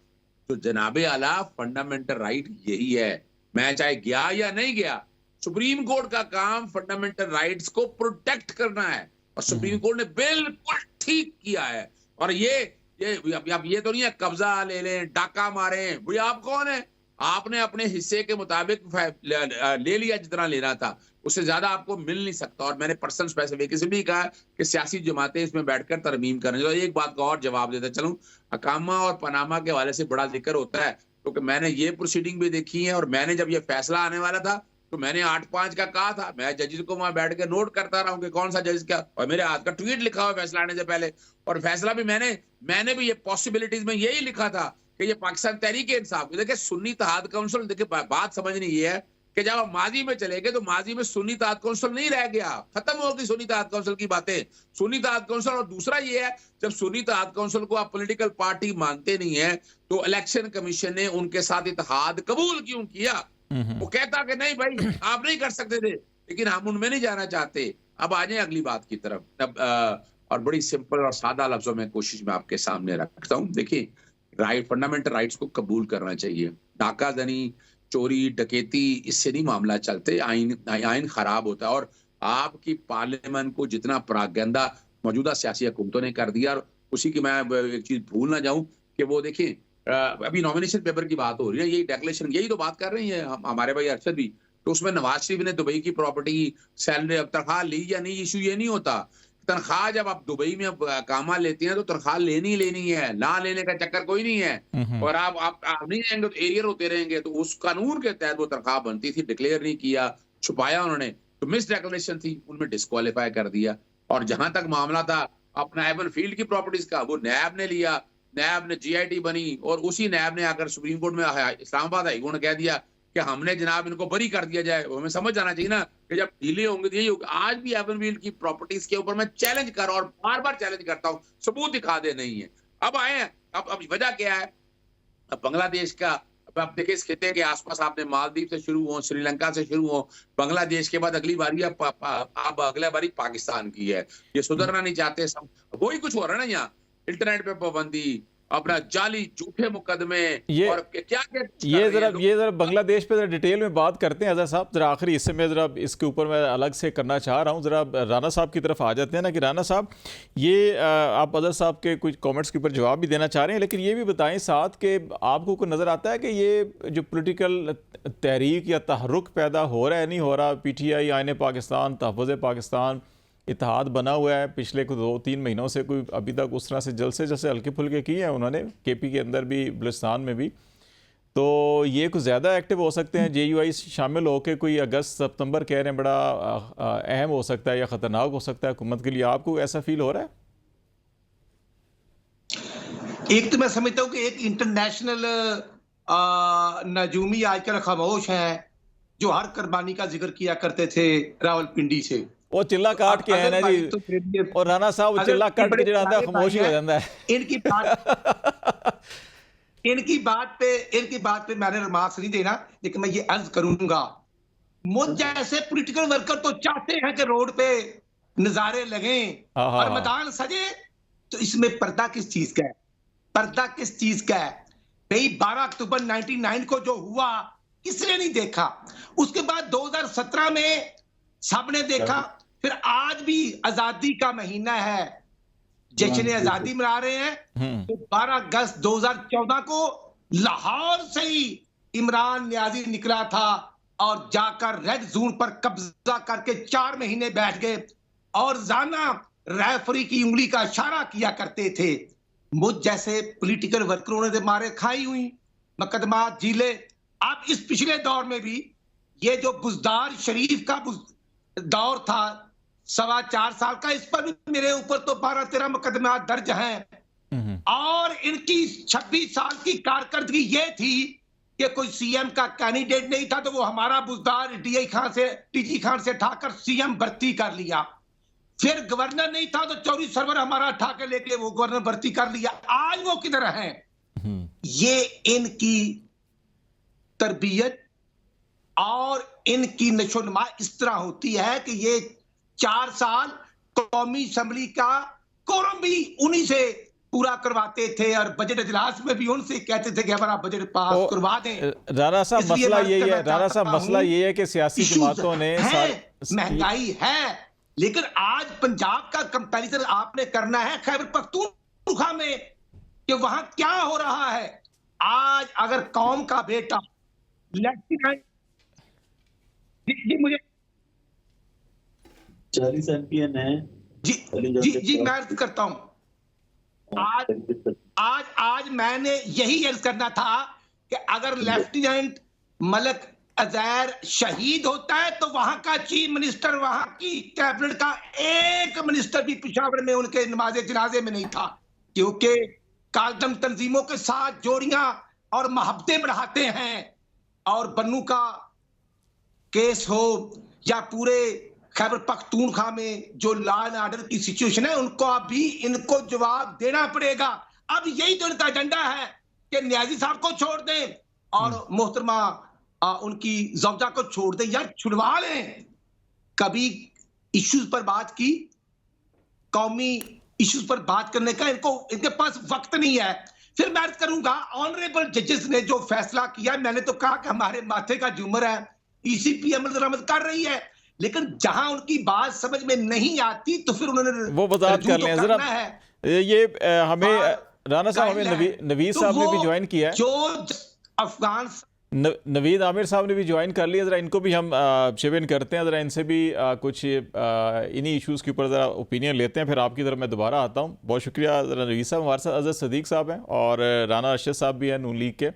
तो जनाबे आला फंडामेंटल राइट यही है। मैं चाहे गया या नहीं गया, सुप्रीम कोर्ट का काम फंडामेंटल राइट्स को प्रोटेक्ट करना है, और सुप्रीम कोर्ट ने बिल्कुल ठीक किया है। और ये तो नहीं है कब्जा ले लें, डाका मारें। भाई आप कौन है? आपने अपने हिस्से के मुताबिक ले लिया जितना लेना था, उससे ज्यादा आपको मिल नहीं सकता। और मैंने पर्सन स्पेसिफिक से भी कहा कि सियासी जमातें इसमें बैठकर तरमीम करें। तो एक बात का और जवाब देता चलूं, अकामा और पनामा के हवाले से बड़ा जिक्र होता है, क्योंकि मैंने ये प्रोसीडिंग भी देखी है। और मैंने जब ये फैसला आने वाला था तो मैंने 8-5 का कहा था, मैं जजेस को वहां बैठ के नोट करता रहा हूं कि कौन सा जज क्या, और मेरे हाथ का ट्वीट लिखा हुआ फैसला आने से पहले। और फैसला भी मैंने भी ये पॉसिबिलिटीज में यही लिखा था कि ये पाकिस्तान तहरीक इंसाफ, देखिए सुन्नी इत्तेहाद काउंसिल, देखिए बात समझनी ये है कि जब आप माजी में चले गए तो माजी में सुन्नी इत्तेहाद काउंसिल नहीं रह गया, खत्म हो गई सुन्नी इत्तेहाद काउंसिल की बातें। सुन्नी इत्तेहाद काउंसिल, और दूसरा ये है जब सुन्नी इत्तेहाद काउंसिल को आप पॉलिटिकल पार्टी मानते नहीं है तो इलेक्शन कमीशन ने उनके साथ इत्तेहाद कबूल क्यों किया? वो कहता कि नहीं भाई आप नहीं कर सकते थे, लेकिन हम उनमें नहीं जाना चाहते। अब आ जाए अगली बात की तरफ। अब और बड़ी सिंपल और सादा लफ्जों में कोशिश मैं आपके सामने रखता हूँ। देखिए, राइट फंडामेंटल राइट्स को कबूल करना चाहिए। डाका जनी, चोरी, डकैती, इससे नहीं मामला चलते, आइन खराब होता है। और आपकी पार्लियामेंट को जितना प्रागंदा मौजूदा सियासी हुकूमतों ने कर दिया, और उसी की मैं एक चीज भूल ना जाऊं कि वो देखिए अभी नॉमिनेशन पेपर की बात हो रही है, यही डिक्लेरेशन, यही तो बात कर रही है हमारे भाई अरशद भी। तो उसमें नवाज शरीफ ने दुबई की प्रॉपर्टी सैलरी तनख्वाह ली या नहीं, इशू ये नहीं होता। तनख्वाह जब आप दुबई में कामा लेते हैं तो तनख्वाह लेनी है, ना लेने का चक्कर कोई नहीं है। और आप नहीं जाएंगे तो एरियर होते रहेंगे। तो उस कानून के तहत वो तनख्वाह बनती थी, डिक्लेयर नहीं किया, छुपाया उन्होंने, तो मिस डिक्लेरेशन थी, उनमें डिस्क्वालीफाई कर दिया। और जहां तक मामला था अपना एवन फील्ड की प्रॉपर्टीज का, वो नैब ने लिया, नैब ने जीआईटी बनी, और उसी नैब ने आकर सुप्रीम कोर्ट में इस्लामाबाद हाईकोर्ट ने कह दिया कि हमने जनाब इनको बरी कर दिया जाए। हमें समझ जाना चाहिए ना कि जब ढीले होंगे तो यही होगा। आज भी एवनफील्ड की प्रॉपर्टीज के ऊपर मैं चैलेंज कर और बार बार चैलेंज करता हूं, सबूत दिखा दे नहीं है। अब आए हैं, अब वजह क्या है? अब बांग्लादेश का, अब देखिए इस खिते के आसपास आपने मालदीव से शुरू हो, श्रीलंका से शुरू हो, बांग्लादेश के बाद अगली बारी अब अगला बारी पाकिस्तान की है। ये सुधरना नहीं चाहते सब, वही कुछ हो रहा है ना यहाँ। इंटरनेट पे पाबंदी, अपना जाली झूठे मुकदमे, और क्या ये जरा बांग्लादेश पे जरा डिटेल में बात करते हैं अजहर साहब। जरा आखिरी हिस्से में जरा इसके ऊपर मैं अलग से करना चाह रहा हूँ। जरा राना साहब की तरफ आ जाते हैं ना कि राना साहब, ये आप अजहर साहब के कुछ कमेंट्स के ऊपर जवाब भी देना चाह रहे हैं, लेकिन ये भी बताएं साथ कि आपको कोई नज़र आता है कि ये जो पोलिटिकल तहरीक या तहरुक पैदा हो रहा है, नहीं हो रहा, PTI, आईन पाकिस्तान, तहफ़्फ़ुज़ पाकिस्तान इत्तेहाद बना हुआ है, पिछले कुछ 2-3 महीनों से कोई अभी तक उस तरह से जलसे जैसे हल्के फुल्के किए हैं उन्होंने, KP के अंदर भी, बलूचिस्तान में भी, तो ये कुछ ज़्यादा एक्टिव हो सकते हैं। JUI शामिल होकर कोई अगस्त-सितंबर कह रहे हैं बड़ा अहम हो सकता है या ख़तरनाक हो सकता है हुकूमत के लिए। आपको ऐसा फील हो रहा है? एक तो मैं समझता हूँ कि एक इंटरनेशनल नजूमी आजकल खामोश है, जो हर कुर्बानी का जिक्र किया करते थे रावलपिंडी से, वो चिल्ला काट के है ना जी, तो और राना साहब वो चिल्ला काट के जो आता है खामोशी हो जाता है। इनकी बात पे मैंने रिमार्क्स नहीं देना, लेकिन मैं ये अर्ज करूंगा, मुझ जैसे पॉलिटिकल वर्कर तो चाहते हैं कि रोड पे नजारे लगे और मैदान सजे। तो इसमें पर्दा किस चीज का है? पर्दा किस चीज का है भाई? 12 अक्टूबर 1999 को जो हुआ किसने नहीं देखा? उसके बाद 2017 में सबने देखा, फिर आज भी आजादी का महीना है, जश्न आजादी मना रहे हैं। तो 12 अगस्त 2014 को लाहौर से ही इमरान नियाजी निकला था और जाकर रेड जोन पर कब्जा करके 4 महीने बैठ गए। और जाना रेफरी की उंगली का इशारा किया करते थे। मुझ जैसे पॉलिटिकल वर्करों ने मारे खाई हुई, मुकदमा जीले। अब इस पिछले दौर में भी ये जो बुज़दार शरीफ का दौर था 4.25 साल का, इस पर भी मेरे ऊपर तो 12-13 मुकदमा दर्ज हैं। और इनकी 26 साल की कारकर्दगी ये थी कि कोई सीएम का कैंडिडेट नहीं था तो वो हमारा बुज़दार टीजी खान से उठाकर सीएम भर्ती कर लिया। फिर गवर्नर नहीं था तो चौरी सरवर हमारा उठा के लेके वो गवर्नर भर्ती कर लिया। आज वो किधर हैं? ये इनकी तरबियत और इनकी नशोनुमा इस तरह होती है कि ये 4 साल कौमी असेंबली का कोरम भी उन्हीं से पूरा करवाते थे और बजट इजलास में भी उनसे कहते थे कि हमारा बजट पास करवा दें। राणा साहब मसला यही है, राणा साहब मसला ये है कि सियासी जमातों ने महंगाई है, लेकिन आज पंजाब का कंपैरिजन आपने करना है खैबर पख्तूनख्वा में कि वहां क्या हो रहा है। आज अगर कौम का बेटा लेफ्टिनेंट जी मुझे 40 एमपीएन है जी मैं अर्ज करता हूं। आज मैंने यही अर्ज करना था कि अगर लेफ्टिनेंट मलक अजहर शहीद होता है तो वहां का चीफ मिनिस्टर, वहां की कैबिनेट का एक मिनिस्टर भी पिशावर में उनके नमाज़े जनाजे में नहीं था, क्योंकि कालदम तंजीमों के साथ जोड़ियां और मोहब्बतें बढ़ाते हैं। और बन्नू का केस हो या पूरे खैबर पख्तूनख्वा में जो लॉ एंड ऑर्डर की सिचुएशन है, उनको अभी इनको जवाब देना पड़ेगा। अब यही तो इनका एजेंडा है कि न्याजी साहब को छोड़ दें और मोहतरमा उनकी जौजा को छोड़ दें या छुड़वा लें। कभी इश्यूज पर बात की, कौमी इश्यूज पर बात करने का इनके पास वक्त नहीं है। फिर मैं अर्ज करूंगा, ऑनरेबल जजेस ने जो फैसला किया, मैंने तो कहा कि हमारे माथे का झूमर है, ईसीपी अमल दरामद कर रही है, लेकिन जहां उनकी बात समझ में नहीं आती तो फिर उन्होंने वो वजाहत कर लें जरा। ये हमें राणा साहब, हमें नवीद साहब ने भी ज्वाइन किया है, जो अफगान नवीद आमिर साहब ने भी ज्वाइन कर लिया। ज़रा इनको भी हम शिविन करते हैं, ज़रा इनसे भी कुछ इन्हीं इश्यूज़ के ऊपर ज़रा ओपिनियन लेते हैं, फिर आपकी तरफ मैं दोबारा आता हूँ। बहुत शुक्रिया। ज़रा नवीद साहब हमारे साथ अजहर सदीक साहब हैं और राना अरशद साहब भी हैं नून लीग के।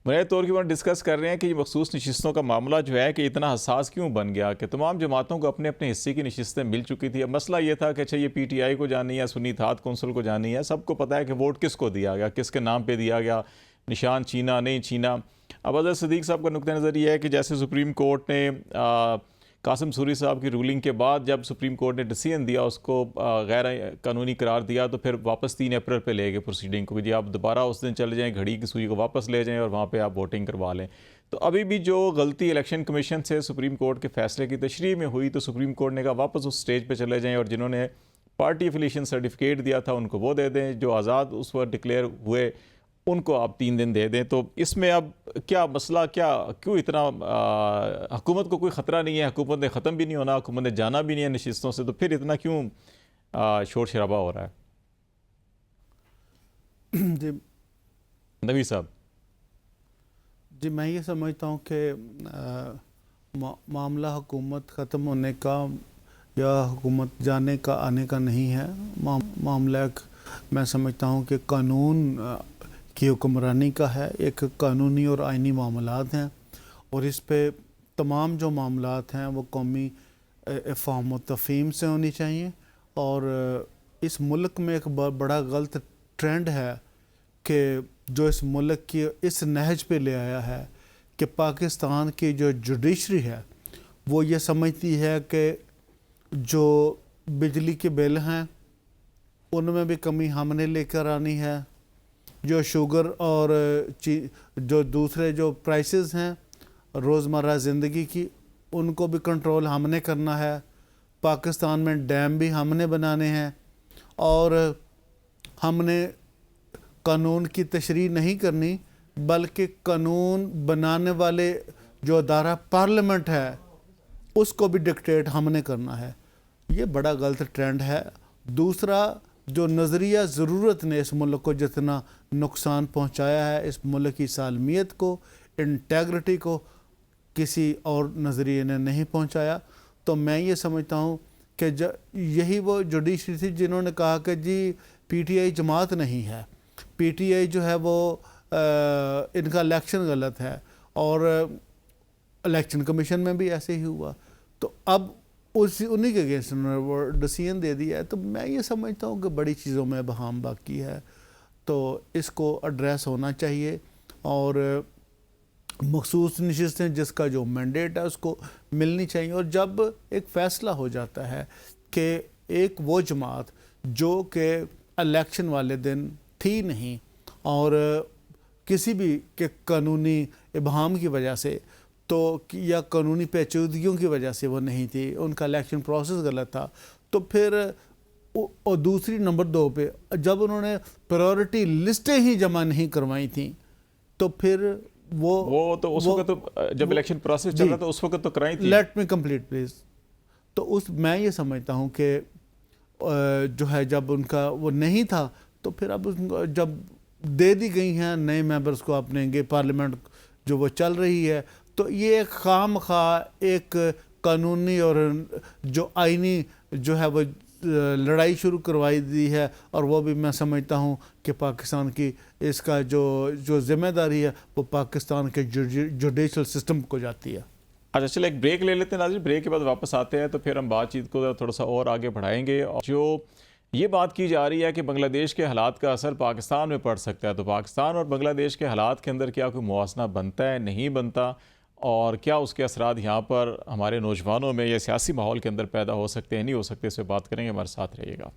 बुनियादी तौर पर डिस्कस कर रहे हैं कि ये मखसूस नशिस्तों का मामला जो है कि इतना हसास क्यों बन गया कि तमाम जमातों को अपने अपने हिस्से की नशिस्तें मिल चुकी थी। अब मसला ये था कि अच्छा ये PTI को जानी है, सुन्नी इत्तेहाद कौंसिल को जानी है, सबको पता है कि वोट किसको दिया गया, किसके नाम पर दिया गया, निशान छीना नहीं छीना। अब अजहर सदीक साहब का नुक्ता नज़र ये है कि जैसे सुप्रीम कोर्ट ने कासिम सूरी साहब की रूलिंग के बाद जब सुप्रीम कोर्ट ने डिसीजन दिया, उसको गैर कानूनी करार दिया, तो फिर वापस 3 अप्रैल पे ले गए प्रोसीडिंग को कि जी आप दोबारा उस दिन चले जाएँ, घड़ी की सुई को वापस ले जाएँ और वहाँ पे आप वोटिंग करवा लें। तो अभी भी जो गलती इलेक्शन कमीशन से सुप्रीम कोर्ट के फैसले की तशरीह में हुई, तो सुप्रीम कोर्ट ने कहा वापस उस स्टेज पर चले जाएँ और जिन्होंने पार्टी एफिलिएशन सर्टिफिकेट दिया था उनको वो दे दें, जो आज़ाद उस वक्त डिक्लेयर हुए उनको आप 3 दिन दे दें। तो इसमें अब क्या मसला, क्या क्यों इतना हुकूमत को कोई ख़तरा नहीं है, हुकूमत ने ख़त्म भी नहीं होना, हुकूमत ने जाना भी नहीं है नशिस्तों से, तो फिर इतना क्यों शोर शराबा हो रहा है? जी नवी साहब। जी मैं ये समझता हूँ कि मामला हुकूमत ख़त्म होने का या हुकूमत जाने का आने का नहीं है। मामला मैं समझता हूँ कि कानून की हुक्मरानी का है, एक कानूनी और आइनी मामलात हैं और इस पे तमाम जो मामलात हैं वो कौमी फ़हम व तफ़हीम से होनी चाहिए। और इस मुल्क में एक बड़ा गलत ट्रेंड है कि जो इस मुल्क की इस नहज पे ले आया है कि पाकिस्तान की जो जुडिशरी है वो ये समझती है कि जो बिजली के बिल हैं उनमें भी कमी हमने लेकर आनी है, जो शुगर और जो दूसरे जो प्राइसेस हैं रोज़मर्रा ज़िंदगी की उनको भी कंट्रोल हमने करना है, पाकिस्तान में डैम भी हमने बनाने हैं और हमने कानून की तशरीह नहीं करनी बल्कि कानून बनाने वाले जो अदारा पार्लियामेंट है उसको भी डिक्टेट हमने करना है। ये बड़ा गलत ट्रेंड है। दूसरा जो नज़रिया ज़रूरत ने इस मुल्क को जितना नुकसान पहुंचाया है, इस मुल्क की सालमियत को, इंटेग्रिटी को किसी और नज़रिए ने नहीं पहुंचाया। तो मैं ये समझता हूं कि यही वो जुडिशरी थी जिन्होंने कहा कि जी पीटीआई जमात नहीं है, पीटीआई जो है वो इनका इलेक्शन गलत है, और इलेक्शन कमीशन में भी ऐसे ही हुआ। तो अब उन्हीं के अगेंस्ट उन्होंने वो डिसीजन दे दिया है। तो मैं ये समझता हूँ कि बड़ी चीज़ों में बहाम बाकी है, तो इसको एड्रेस होना चाहिए, और मखसूस नशिस्तें जिसका जो मैंडेट है उसको मिलनी चाहिए। और जब एक फ़ैसला हो जाता है कि एक वो जमात जो कि इलेक्शन वाले दिन थी नहीं और किसी भी के कानूनी इबहम की वजह से तो या कानूनी पेचीदगियों की वजह से वो नहीं थी, उनका इलेक्शन प्रोसेस गलत था, तो फिर और दूसरी नंबर 2 पे जब उन्होंने प्रायोरिटी लिस्टें ही जमा नहीं करवाई थी, तो फिर वो तो उस वक्त तो जब इलेक्शन प्रोसेस चल रहा था उस वक्त तो कराई थी। Let me complete please. तो मैं ये समझता हूँ कि जो है जब उनका वो नहीं था, तो फिर अब जब दे दी गई हैं नए मेंबर्स को अपने पार्लियामेंट जो वो चल रही है, तो ये एक खामखा एक कानूनी और जो आईनी जो है वो लड़ाई शुरू करवाई दी है। और वो भी मैं समझता हूँ कि पाकिस्तान की इसका जो जिम्मेदारी है वो पाकिस्तान के जुडिशल सिस्टम को जाती है। अच्छा, चलो एक ब्रेक ले लेते हैं नाज़रीन, ब्रेक के बाद वापस आते हैं तो फिर हम बातचीत को थोड़ा सा और आगे बढ़ाएंगे। और जो ये बात की जा रही है कि बांग्लादेश के हालात का असर पाकिस्तान में पड़ सकता है, तो पाकिस्तान और बांग्लादेश के हालात के अंदर क्या कोई मुवाजना बनता है, नहीं बनता, और क्या उसके असरात यहाँ पर हमारे नौजवानों में या सियासी माहौल के अंदर पैदा हो सकते हैं, नहीं हो सकते, इस पर बात करेंगे। हमारे साथ रहिएगा।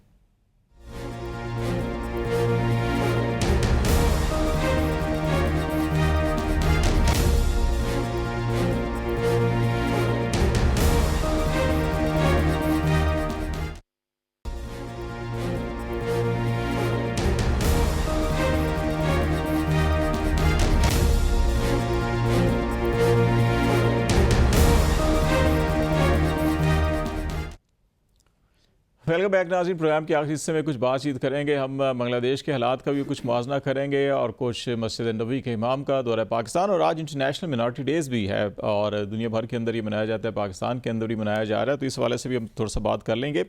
वेलकम बैक नाज़रीन, प्रोग्राम के आखिरी हिस्से में कुछ बातचीत करेंगे। हम बांग्लादेश के हालात का भी कुछ मुआवजा करेंगे और कुछ मस्जिद नबवी के इमाम का दौरा पाकिस्तान। और आज इंटरनेशनल मिनॉरिटी डेज़ भी है और दुनिया भर के अंदर ये मनाया जाता है, पाकिस्तान के अंदर भी मनाया जा रहा है, तो इस हवाले से भी हम थोड़ा सा बात कर लेंगे।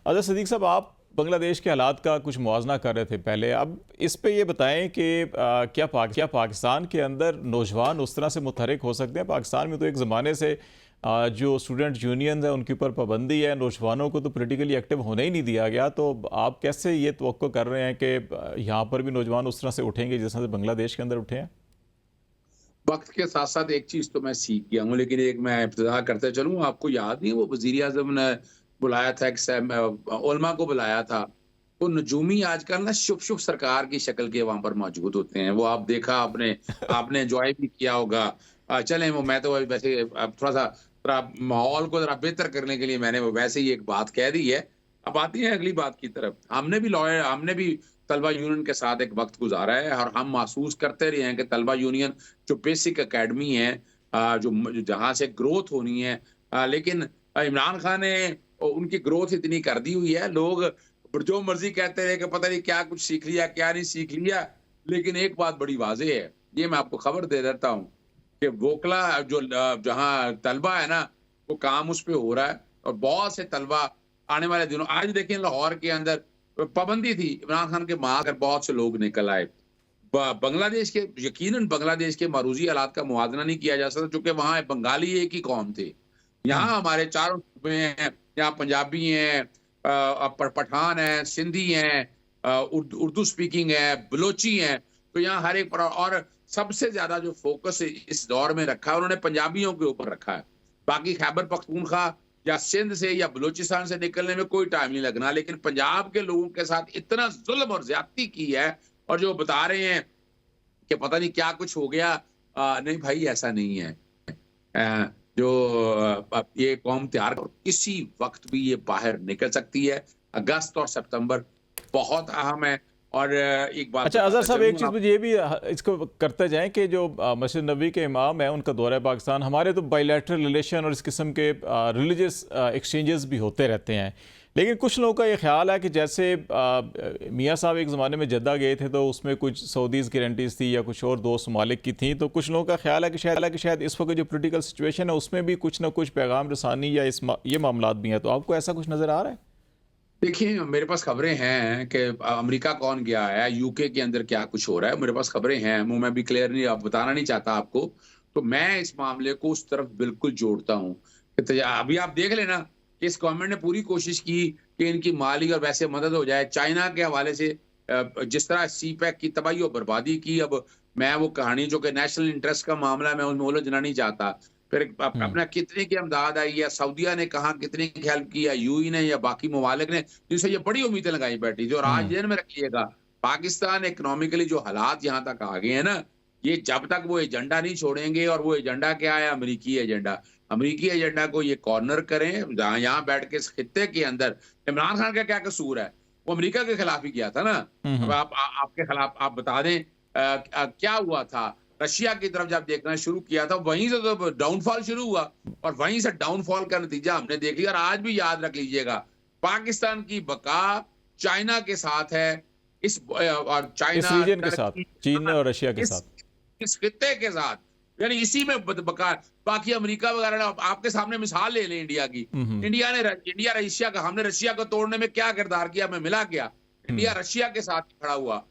अजहर सिद्दीक साहब, आप बांग्लादेश के हालात का कुछ मुआवजा कर रहे थे पहले, अब इस पर ये बताएँ कि क्या पाकिस्तान के अंदर नौजवान उस तरह से मुतहरिक हो सकते हैं? पाकिस्तान में तो एक ज़माने से जो स्टूडेंट यूनियन है उनके ऊपर पाबंदी है, नौजवानों को तो पॉलिटिकली एक्टिव होने ही नहीं दिया गया, तो आप कैसे ये तवक्को कर रहे हैं कि यहाँ पर भी नौजवान उस तरह से उठेंगे जिस तरह से बांग्लादेश के अंदर उठे हैं? वक्त के साथ साथ एक चीज तो मैं सीख गया हूँ, लेकिन एक मैं इब्तिदा करते चलूँ। आपको याद नहीं, वो वजीर आजम ने बुलाया था, उलमा को बुलाया था, वो नजूमी आजकल ना शुभ शुभ सरकार की शक्ल के वहां पर मौजूद होते हैं। वो आप देखा, आपने एंजॉय भी किया होगा। चलें, वो मैं तो वैसे थोड़ा सा माहौल को जरा बेहतर करने के लिए मैंने वो वैसे ही एक बात कह दी है। अब आती है अगली बात की तरफ। हमने भी तलबा यूनियन के साथ एक वक्त गुजारा है और हम महसूस करते रहे हैं कि तलबा यूनियन जो बेसिक एकेडमी है, जो जहाँ से ग्रोथ होनी है, लेकिन इमरान खान ने उनकी ग्रोथ इतनी कर दी हुई है, लोग जो मर्जी कहते रहे कि पता नहीं क्या कुछ सीख लिया, क्या नहीं सीख लिया। लेकिन एक बात बड़ी वाज़ेह है, ये मैं आपको खबर दे देता हूँ कि वोकला जो जहाँ तलबा है ना, वो काम उस पे हो रहा है। और बहुत से तलबा आने वाले दिनों, आज देखें लाहौर के अंदर पाबंदी थी, इमरान खान के मार बहुत से लोग निकल आए। बांग्लादेश के, यकीनन बांग्लादेश के मारूजी हालात का मुआवजा नहीं किया जा सकता, क्योंकि वहाँ बंगाली एक ही कौम थे। यहाँ हमारे चारों सूबे हैं, यहाँ पंजाबी हैं, पठान हैं, सिंधी हैं, उर्दू स्पीकिंग है, बलोची हैं, तो यहाँ हर एक पर। और सबसे ज्यादा जो फोकस इस दौर में रखा है उन्होंने पंजाबियों के ऊपर रखा है। बाकी खैबर पख्तूनख्वा या सिंध से या बलूचिस्तान से निकलने में कोई टाइम नहीं लगना, लेकिन पंजाब के लोगों के साथ इतना जुल्म और ज्यादती की है। और जो बता रहे हैं कि पता नहीं क्या कुछ हो गया, नहीं भाई, ऐसा नहीं है। जो ये कौम तैयार, किसी वक्त भी ये बाहर निकल सकती है। अगस्त और सितंबर बहुत अहम है। और एक बात, अच्छा अजहर साहब, एक चीज़ मुझे ये भी इसको करते जाएं कि जो मस्जिद नबवी के इमाम है उनका दौरा पाकिस्तान, हमारे तो बायलैटरल रिलेशन और इस किस्म के रिलीजियस एक्सचेंजेस भी होते रहते हैं, लेकिन कुछ लोगों का ये ख्याल है कि जैसे मियाँ साहब एक ज़माने में जद्दा गए थे तो उसमें कुछ सऊदीज़ गारंटीज़ थी या कुछ और दोस्त ममालिक की थी, तो कुछ लोगों का ख्याल है कि शायद इस वक्त जो पोलिटिकल सिचुएशन है उसमें भी कुछ ना कुछ पैगाम रसानी या ये मामलात भी हैं। तो आपको ऐसा कुछ नज़र आ रहा है? देखिए, मेरे पास खबरें हैं कि अमेरिका कौन गया है, यूके के अंदर क्या कुछ हो रहा है, मेरे पास खबरें हैं, वो मैं भी क्लियर नहीं बताना नहीं चाहता आपको। तो मैं इस मामले को उस तरफ बिल्कुल जोड़ता हूँ कि अभी आप देख लेना कि इस गवर्नमेंट ने पूरी कोशिश की कि इनकी माली और वैसे मदद हो जाए। चाइना के हवाले से जिस तरह सीपैक की तबाही और बर्बादी की, अब मैं वो कहानी जो कि नेशनल इंटरेस्ट का मामला है, मैं उसमें उलझना नहीं चाहता। फिर अपना कितने की इमदाद आई है, सऊदिया ने कहा कितने की हेल्प की है, यूएई ने या बाकी ममालिक ने, जिससे ये बड़ी उम्मीदें लगाई बैठी थी। और आज ध्यान में रखिएगा, पाकिस्तान इकोनॉमिकली जो हालात यहाँ तक आ गए हैं ना, ये जब तक वो एजेंडा नहीं छोड़ेंगे, और वो एजेंडा क्या है? अमेरिकी एजेंडा। अमेरिकी एजेंडा को ये कॉर्नर करें, जहाँ यहाँ बैठ के इस खित्ते के अंदर इमरान खान का क्या कसूर है? वो अमेरिका के खिलाफ ही किया था ना। अब आपके खिलाफ आप बता दें क्या हुआ था? रशिया की तरफ जब देखना शुरू किया था, वहीं से तो डाउनफॉल शुरू हुआ, और वहीं से डाउनफॉल का नतीजा हमने देख लिया। और आज भी याद रख लीजिएगा, पाकिस्तान की बका चाइना के साथ है, और चाइना इस रीजन के साथ, चीन और रशिया के साथ, इस खित्ते के साथ, यानी इसी में बका। बाकी अमेरिका वगैरह, आपके सामने मिसाल ले लें इंडिया की। इंडिया रशिया का, हमने रशिया को तोड़ने में क्या किरदार किया? मैं मिला क्या? इंडिया रशिया के साथ खड़ा हुआ,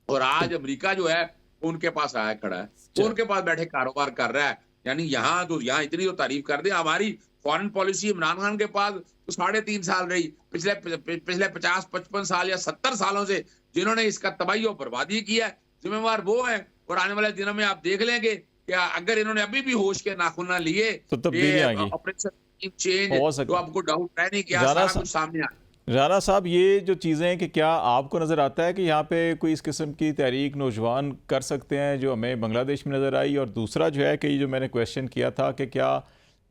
और आज अमेरिका जो है उनके पास आया खड़ा है, वो उनके पास बैठे कारोबार कर रहा है। यानी यहाँ इतनी तो तारीफ कर दे। हमारी फॉरेन पॉलिसी इमरान खान के पास तो 3.5 साल रही, पिछले 50-55 साल या 70 सालों से जिन्होंने इसका तबाही और बर्बादी किया है, जिम्मेवार वो है। और आने वाले दिनों में आप देख लेंगे कि अगर इन्होंने अभी भी होश के नाखून ना लिए तो तब्दीली आएगी, ऑपरेशन चेंज, तो आपको डाउट नहीं किया, सारा कुछ सामने आ। राना साहब, ये जो चीज़ें हैं कि क्या आपको नज़र आता है कि यहाँ पे कोई इस किस्म की तहरीक नौजवान कर सकते हैं जो हमें बांग्लादेश में नज़र आई? और दूसरा जो है कि ये जो मैंने क्वेश्चन किया था कि क्या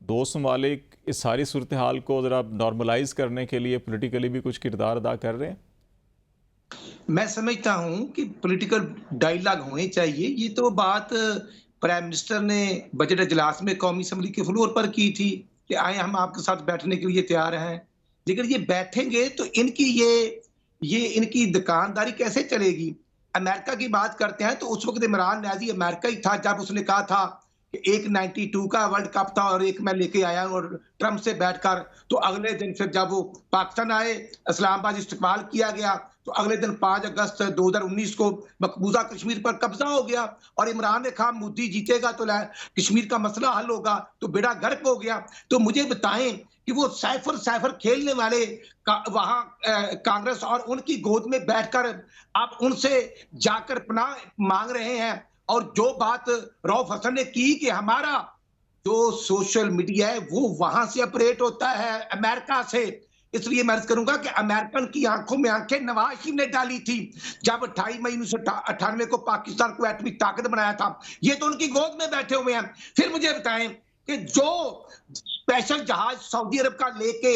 दोस्त ममालिक इस सारी सूरत हाल को ज़रा नॉर्मलाइज करने के लिए पॉलिटिकली भी कुछ किरदार अदा कर रहे हैं? मैं समझता हूं कि पॉलिटिकल डायलॉग होने चाहिए। ये तो बात प्राइम मिनिस्टर ने बजट इजलास में कौमी असम्बली के फ्लोर पर की थी कि आए हम आपके साथ बैठने के लिए तैयार हैं। लेकिन ये बैठेंगे तो इनकी ये इनकी दुकानदारी कैसे चलेगी? अमेरिका की बात करते हैं तो उस वक्त इमरान न्याजी अमेरिका ही था जब उसने कहा था कि एक 92 का वर्ल्ड कप था और एक मैं लेके आया और ट्रंप से बैठकर। तो अगले दिन फिर जब वो पाकिस्तान आए, इस्लामाबाद इस्तकबाल किया गया, तो अगले दिन 5 अगस्त 2019 को मकबूजा कश्मीर पर कब्जा हो गया, और इमरान ने कहा मोदी जीतेगा तो कश्मीर का मसला हल होगा, तो बेड़ा गर्क हो गया। तो मुझे बताएं कि वो सैफर खेलने वाले वहां कांग्रेस और उनकी गोद में बैठकर आप उनसे जाकर पनाह मांग रहे हैं। और जो बात रऊफ हसन ने की कि हमारा जो सोशल मीडिया है वो वहां से ऑपरेट होता है अमेरिका से, इसलिए मैं अर्ज करूंगा कि अमेरिकन की आंखों में आंखें नवाज शरीफ ने डाली थी जब 28 मई 1998 को पाकिस्तान को एटमी ताकत बनाया था। ये तो उनकी गोद में बैठे हुए हैं। फिर मुझे बताएं कि जो स्पेशल जहाज सऊदी अरब का लेके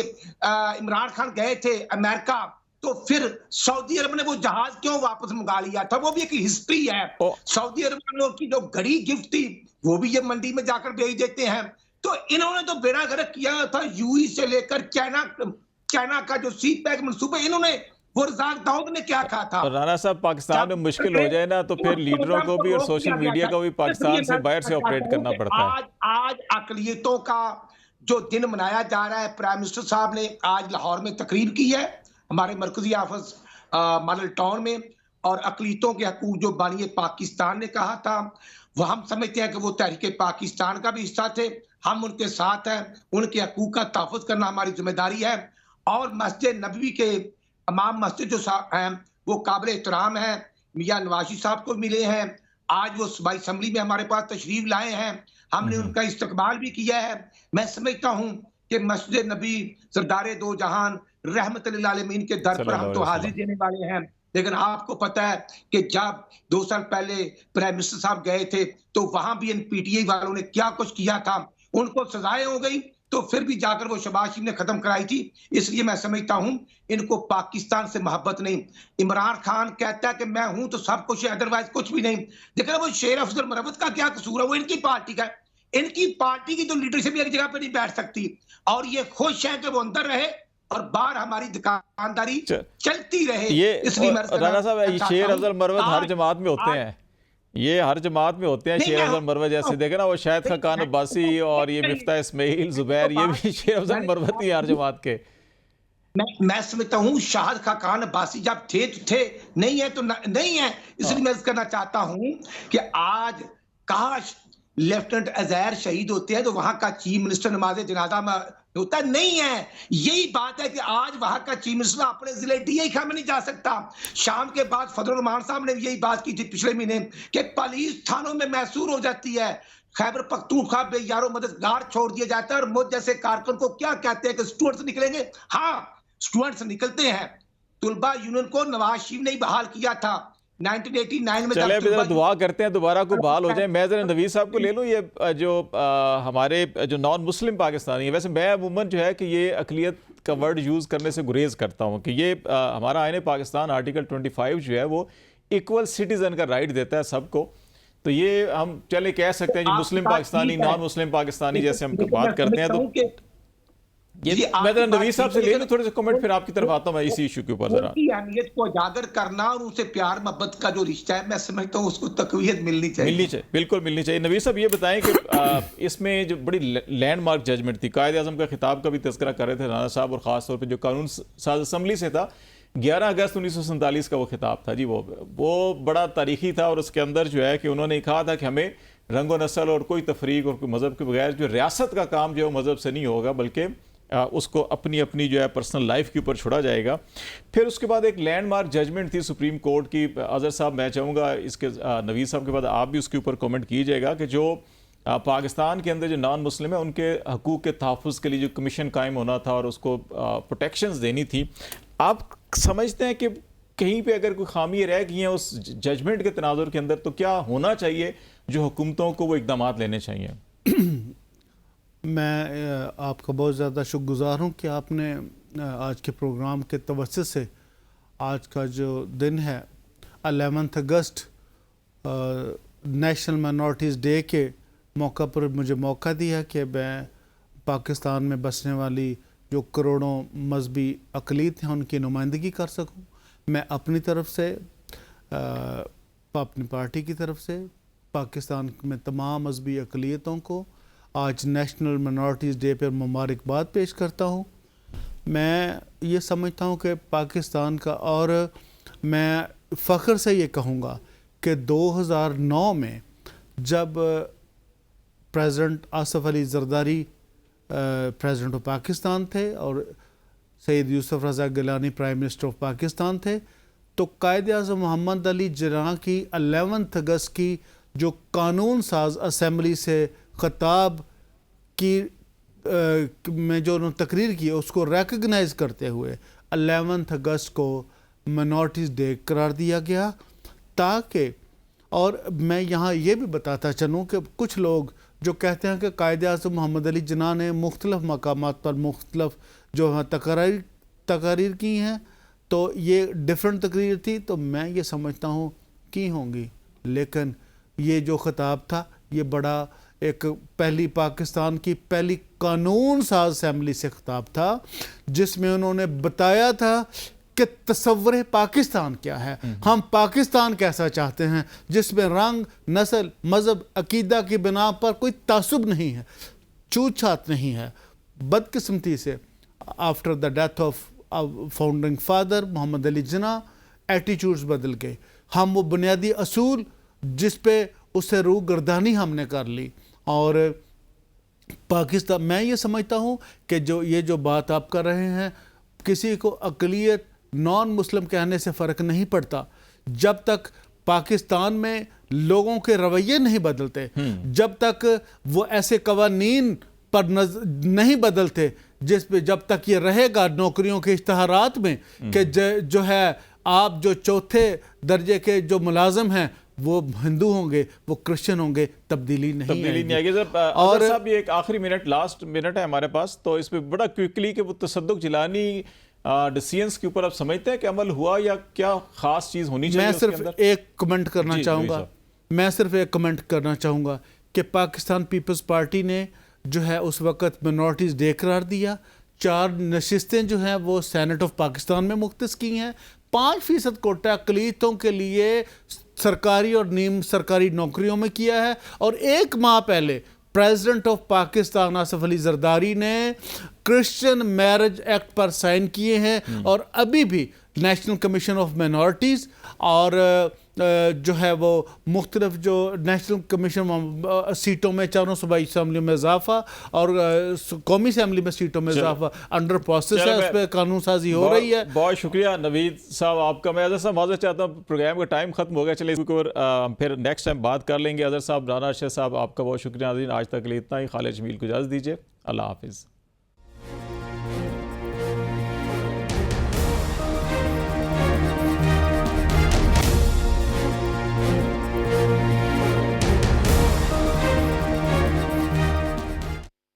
इमरान खान गए थे अमेरिका, तो फिर सऊदी अरब ने वो जहाज क्यों वापस मंगा लिया था? वो भी एक हिस्ट्री है। सऊदी अरब वालों की जो घड़ी गिफ्ट थी वो भी ये मंडी में जाकर बेच देते हैं। तो इन्होंने तो बेड़ा गर्क किया था यूएई से लेकर चाइना का जो सी पैक मंसूबा, इन्होंने वो रज़ाक दाऊद ने क्या कहा था? राना साहब, पाकिस्तान में मुश्किल हो जाए ना तो फिर लीडरों को भी और सोशल मीडिया को भी पाकिस्तान से बाहर से ऑपरेट करना पड़ता है। आज अकलियतों का जो दिन मनाया जा रहा है, प्राइम मिनिस्टर साहब ने आज लाहौर में तकरीर की है हमारे मरकजी ऑफिस मॉडल टाउन में, और अकलियतों के हकूक जो बानी पाकिस्तान ने कहा था, वह हम समझते हैं कि वो तहरीक पाकिस्तान का भी हिस्सा थे। हम उनके साथ हैं, उनके हकूक का तहफ़्फ़ुज़ करना हमारी जिम्मेदारी है। और मस्जिद नबवी के इमाम मस्जिद जो हैं वो काबिल एहतराम है, मियाँ नवाज़ साहब को मिले हैं, आज वो सूबाई असम्बली में हमारे पास तशरीफ लाए हैं, हमने उनका इस्तकबाल भी किया है। मैं समझता हूँ कि मस्जिद नबी सरदार दो जहान रहमत लिल आलमीन के दर पर हम तो हाजिर देने वाले हैं। लेकिन आपको पता है कि जब 2 साल पहले प्राइम मिनिस्टर साहब गए थे तो वहां भी इन पीटीआई वालों ने क्या कुछ किया था, उनको सजाएं हो गई, तो फिर भी जाकर वो शहबाज शरीफ ने खत्म कराई थी। इसलिए मैं समझता हूं इनको पाकिस्तान से मोहब्बत नहीं। इमरान खान कहता है कि मैं हूं तो सब कुछ है, अदरवाइज कुछ भी नहीं। लेकिन वो शेर अफजल मरवत का क्या कसूर है? वो इनकी पार्टी का, इनकी पार्टी की तो लीडरशिप एक जगह पर नहीं बैठ सकती, और ये खुश है कि वो अंदर रहे और बाहर हमारी दुकानदारी चलती रहे। ये इसलिए मैं राणा साहब, ये शेर अफजल मरवत हर जमात में होते हैं, ये हर जमात में होते हैं। शेर अफजल मरवत जैसे देखे ना, वो शाहिद खान अब्बासी और ये मिफ्ता इस्माइल जुबैर, ये भी शेर अफजल मरवत ही हर जमात के। मैं समझता हूँ शाहिद खान अब्बासी जब थे तो थे, नहीं है तो नहीं है। इसलिए मैं कहना चाहता हूँ कि आज काश लेफ्टिनेंट अजहर शहीद होते हैं तो वहां का चीफ मिनिस्टर नमाज जनाजा में होता नहीं है। यही बात है कि आज वहां का चीफ मिनिस्टर अपने जिले डीआई खां में नहीं जा सकता। शाम के बाद फजलुर रहमान साहब ने यही बात की थी पिछले महीने कि पुलिस थानों में मैसूर हो जाती है। खैबर पख्तूनख्वा बेयारो मददगार छोड़ दिया जाता है और मुझ जैसे कारकुन को क्या कहते हैं कि स्टूडेंट्स निकलेंगे। हाँ, स्टूडेंट्स निकलते हैं। तुलबा यूनियन को नवाज शरीफ ने बहाल किया था 1989 में। चले अभी जरा दुआ करते हैं दोबारा को बहाल हो जाए। मैं जरा नवीद साहब को ले लूँ, ये जो हमारे जो नॉन मुस्लिम पाकिस्तानी है, वैसे मैं अमूमन जो है कि ये अकलियत का वर्ड यूज़ करने से गुरेज करता हूँ कि ये हमारा आईन पाकिस्तान आर्टिकल 25 जो है वो इक्वल सिटीज़न का राइट देता है सबको। तो ये हम चले कह सकते हैं जी मुस्लिम पाकिस्तानी, नॉन मुस्लिम पाकिस्तानी जैसे हम बात करते हैं। तो ये मैं जरा नवीद साहब से ले लूं थोड़े से कमेंट, फिर आपकी तरफ आता हूं मैं इसी इशू के ऊपर जरा। उनकी अहमियत को उजागर करना और उनसे प्यार मोहब्बत का जो रिश्ता है, मैं समझता हूं उसको तकवीयत मिलनी चाहिए, बिल्कुल मिलनी चाहिए। नवीद साहब ये बताएं कि इसमें जो बड़ी लैंडमार्क जजमेंट थी, कायद आज़म का खिताब का भी तज़किरा कर रहे थे राणा साहब, और ख़ास तौर पर जो कानून साज असम्बली से था 11 अगस्त 1947 का वो खिताब था जी, वो बड़ा तारीखी था। और उसके अंदर जो है कि उन्होंने कहा था कि हमें रंगो नस्ल और कोई तफरीक और कोई मज़हब के बगैर जो रियासत का काम जो है वो मज़हब से नहीं होगा, बल्कि उसको अपनी अपनी जो है पर्सनल लाइफ के ऊपर छोड़ा जाएगा। फिर उसके बाद एक लैंडमार्क जजमेंट थी सुप्रीम कोर्ट की। अजहर साहब, मैं चाहूँगा इसके नवीद साहब के बाद आप भी उसके ऊपर कमेंट कीजिएगा कि जो पाकिस्तान के अंदर जो नॉन मुस्लिम है उनके हकूक़ के तहफ़्फ़ुज़ के लिए जो कमीशन कायम होना था और उसको प्रोटेक्शंस देनी थी, आप समझते हैं कि कहीं पे अगर कोई खामी रह गई हैं उस जजमेंट के तनाजुर के अंदर, तो क्या होना चाहिए जो हुकूमतों को वो इक़दाम लेने चाहिए? मैं आपका बहुत ज़्यादा शुक्रगुज़ार हूँ कि आपने आज के प्रोग्राम के तवज्जुह से आज का जो दिन है 11 अगस्त नेशनल माइनॉरिटीज़ डे के मौका पर मुझे मौका दिया कि मैं पाकिस्तान में बसने वाली जो करोड़ों मजहबी अक़लीत हैं उनकी नुमाइंदगी कर सकूं। मैं अपनी तरफ से अपनी पार्टी की तरफ से पाकिस्तान में तमाम मजहबी अक़लियतों को आज नेशनल माइनॉरिटीज़ डे पर मुबारकबाद पेश करता हूँ। मैं ये समझता हूँ कि पाकिस्तान का, और मैं फ़ख्र से ये कहूँगा कि 2009 में जब president Asif Ali Zardari president of Pakistan थे और Syed Yusuf Raza Gilani prime minister of Pakistan थे, तो कायद आज़म मोहम्मद अली जिन्ना की 11 अगस्त की जो कानून साज असम्बली से ख़िताब की में जो उन्होंने तकरीर की उसको रेकग्नाइज़ करते हुए 11 अगस्त को माइनॉरिटीज़ डे करार दिया गया, ताकि, और मैं यहाँ ये भी बताता चलूँ कि कुछ लोग जो कहते हैं कि कायद आज़म मोहम्मद अली जिन्ना ने मुख्तलिफ़ मकामात पर मुख्तलिफ़ जो है तकारीर की हैं, तो ये डिफरेंट तकरीर थी, तो मैं ये समझता हूँ की होंगी, लेकिन ये जो ख़िताब था ये बड़ा एक पहली पाकिस्तान की पहली कानून साज असम्बली से ख़िताब था, जिसमें उन्होंने बताया था कि तस्वुर पाकिस्तान क्या है, हम पाकिस्तान कैसा चाहते हैं, जिसमें रंग, नस्ल, मज़हब, अकीदा की बिना पर कोई तासुब नहीं है, छूत छात नहीं है। बदकिस्मती से after the death of founding father Mohammad Ali Jinnah attitudes बदल गए। हम वो बुनियादी असूल जिस पे उससे रूह गर्दानी हमने कर ली, और पाकिस्तान, मैं ये समझता हूँ कि जो ये जो बात आप कर रहे हैं, किसी को अक़लियत नॉन मुस्लिम कहने से फ़र्क नहीं पड़ता जब तक पाकिस्तान में लोगों के रवैये नहीं बदलते, जब तक वो ऐसे कवानीन पर नहीं बदलते जिस पे, जब तक ये रहेगा नौकरियों के इश्तहारात में कि जो है आप जो चौथे दर्जे के जो मुलाजिम हैं वो हिंदू होंगे, वो क्रिश्चियन होंगे, तब्दीली नहीं आएगी। और साहब ये एक आखिरी मिनट, लास्ट मिनट है हमारे पास, तो इस पे बड़ा क्विकली कि वो तसद्दुक जिलानी डिसीजंस के ऊपर आप समझते हैं कि अमल हुआ या क्या खास चीज़ होनी चाहिए? मैं सिर्फ एक कमेंट करना चाहूँगा, मैं सिर्फ एक कमेंट करना चाहूँगा कि पाकिस्तान पीपल्स पार्टी ने जो है उस वक़्त माइनॉरिटीज़ डे करार दिया, 4 नशिस्तें जो हैं वो सेनेट ऑफ पाकिस्तान में मुख्तस की हैं। 5% कोटा अक़लियतों के लिए सरकारी और नीम सरकारी नौकरियों में किया है। और 1 माह पहले प्रेसिडेंट ऑफ पाकिस्तान आसिफ अली जरदारी ने क्रिश्चियन मैरिज एक्ट पर साइन किए हैं। और अभी भी नेशनल कमीशन ऑफ माइनॉरिटीज़ और जो है वो मुख्तलिफ जो नेशनल कमीशन सीटों में, चारों सूबाई असम्बली में इजाफा और कौमी असम्बली में सीटों में इजाफा अंडर प्रोसेस है, उस पर कानून साजी हो रही है। बहुत शुक्रिया नवीद साहब आपका। मैं अजहर साहब माजरत चाहता हूँ, प्रोग्राम का टाइम खत्म हो गया, चलिए फिर नेक्स्ट टाइम बात कर लेंगे। अजहर साहब, राना अरशद साहब, आपका बहुत शुक्रिया। नाज़रीन, आज तक के लिए इतना ही। खालिद जमील को इजाज़त दीजिए। अल्लाह हाफिज़।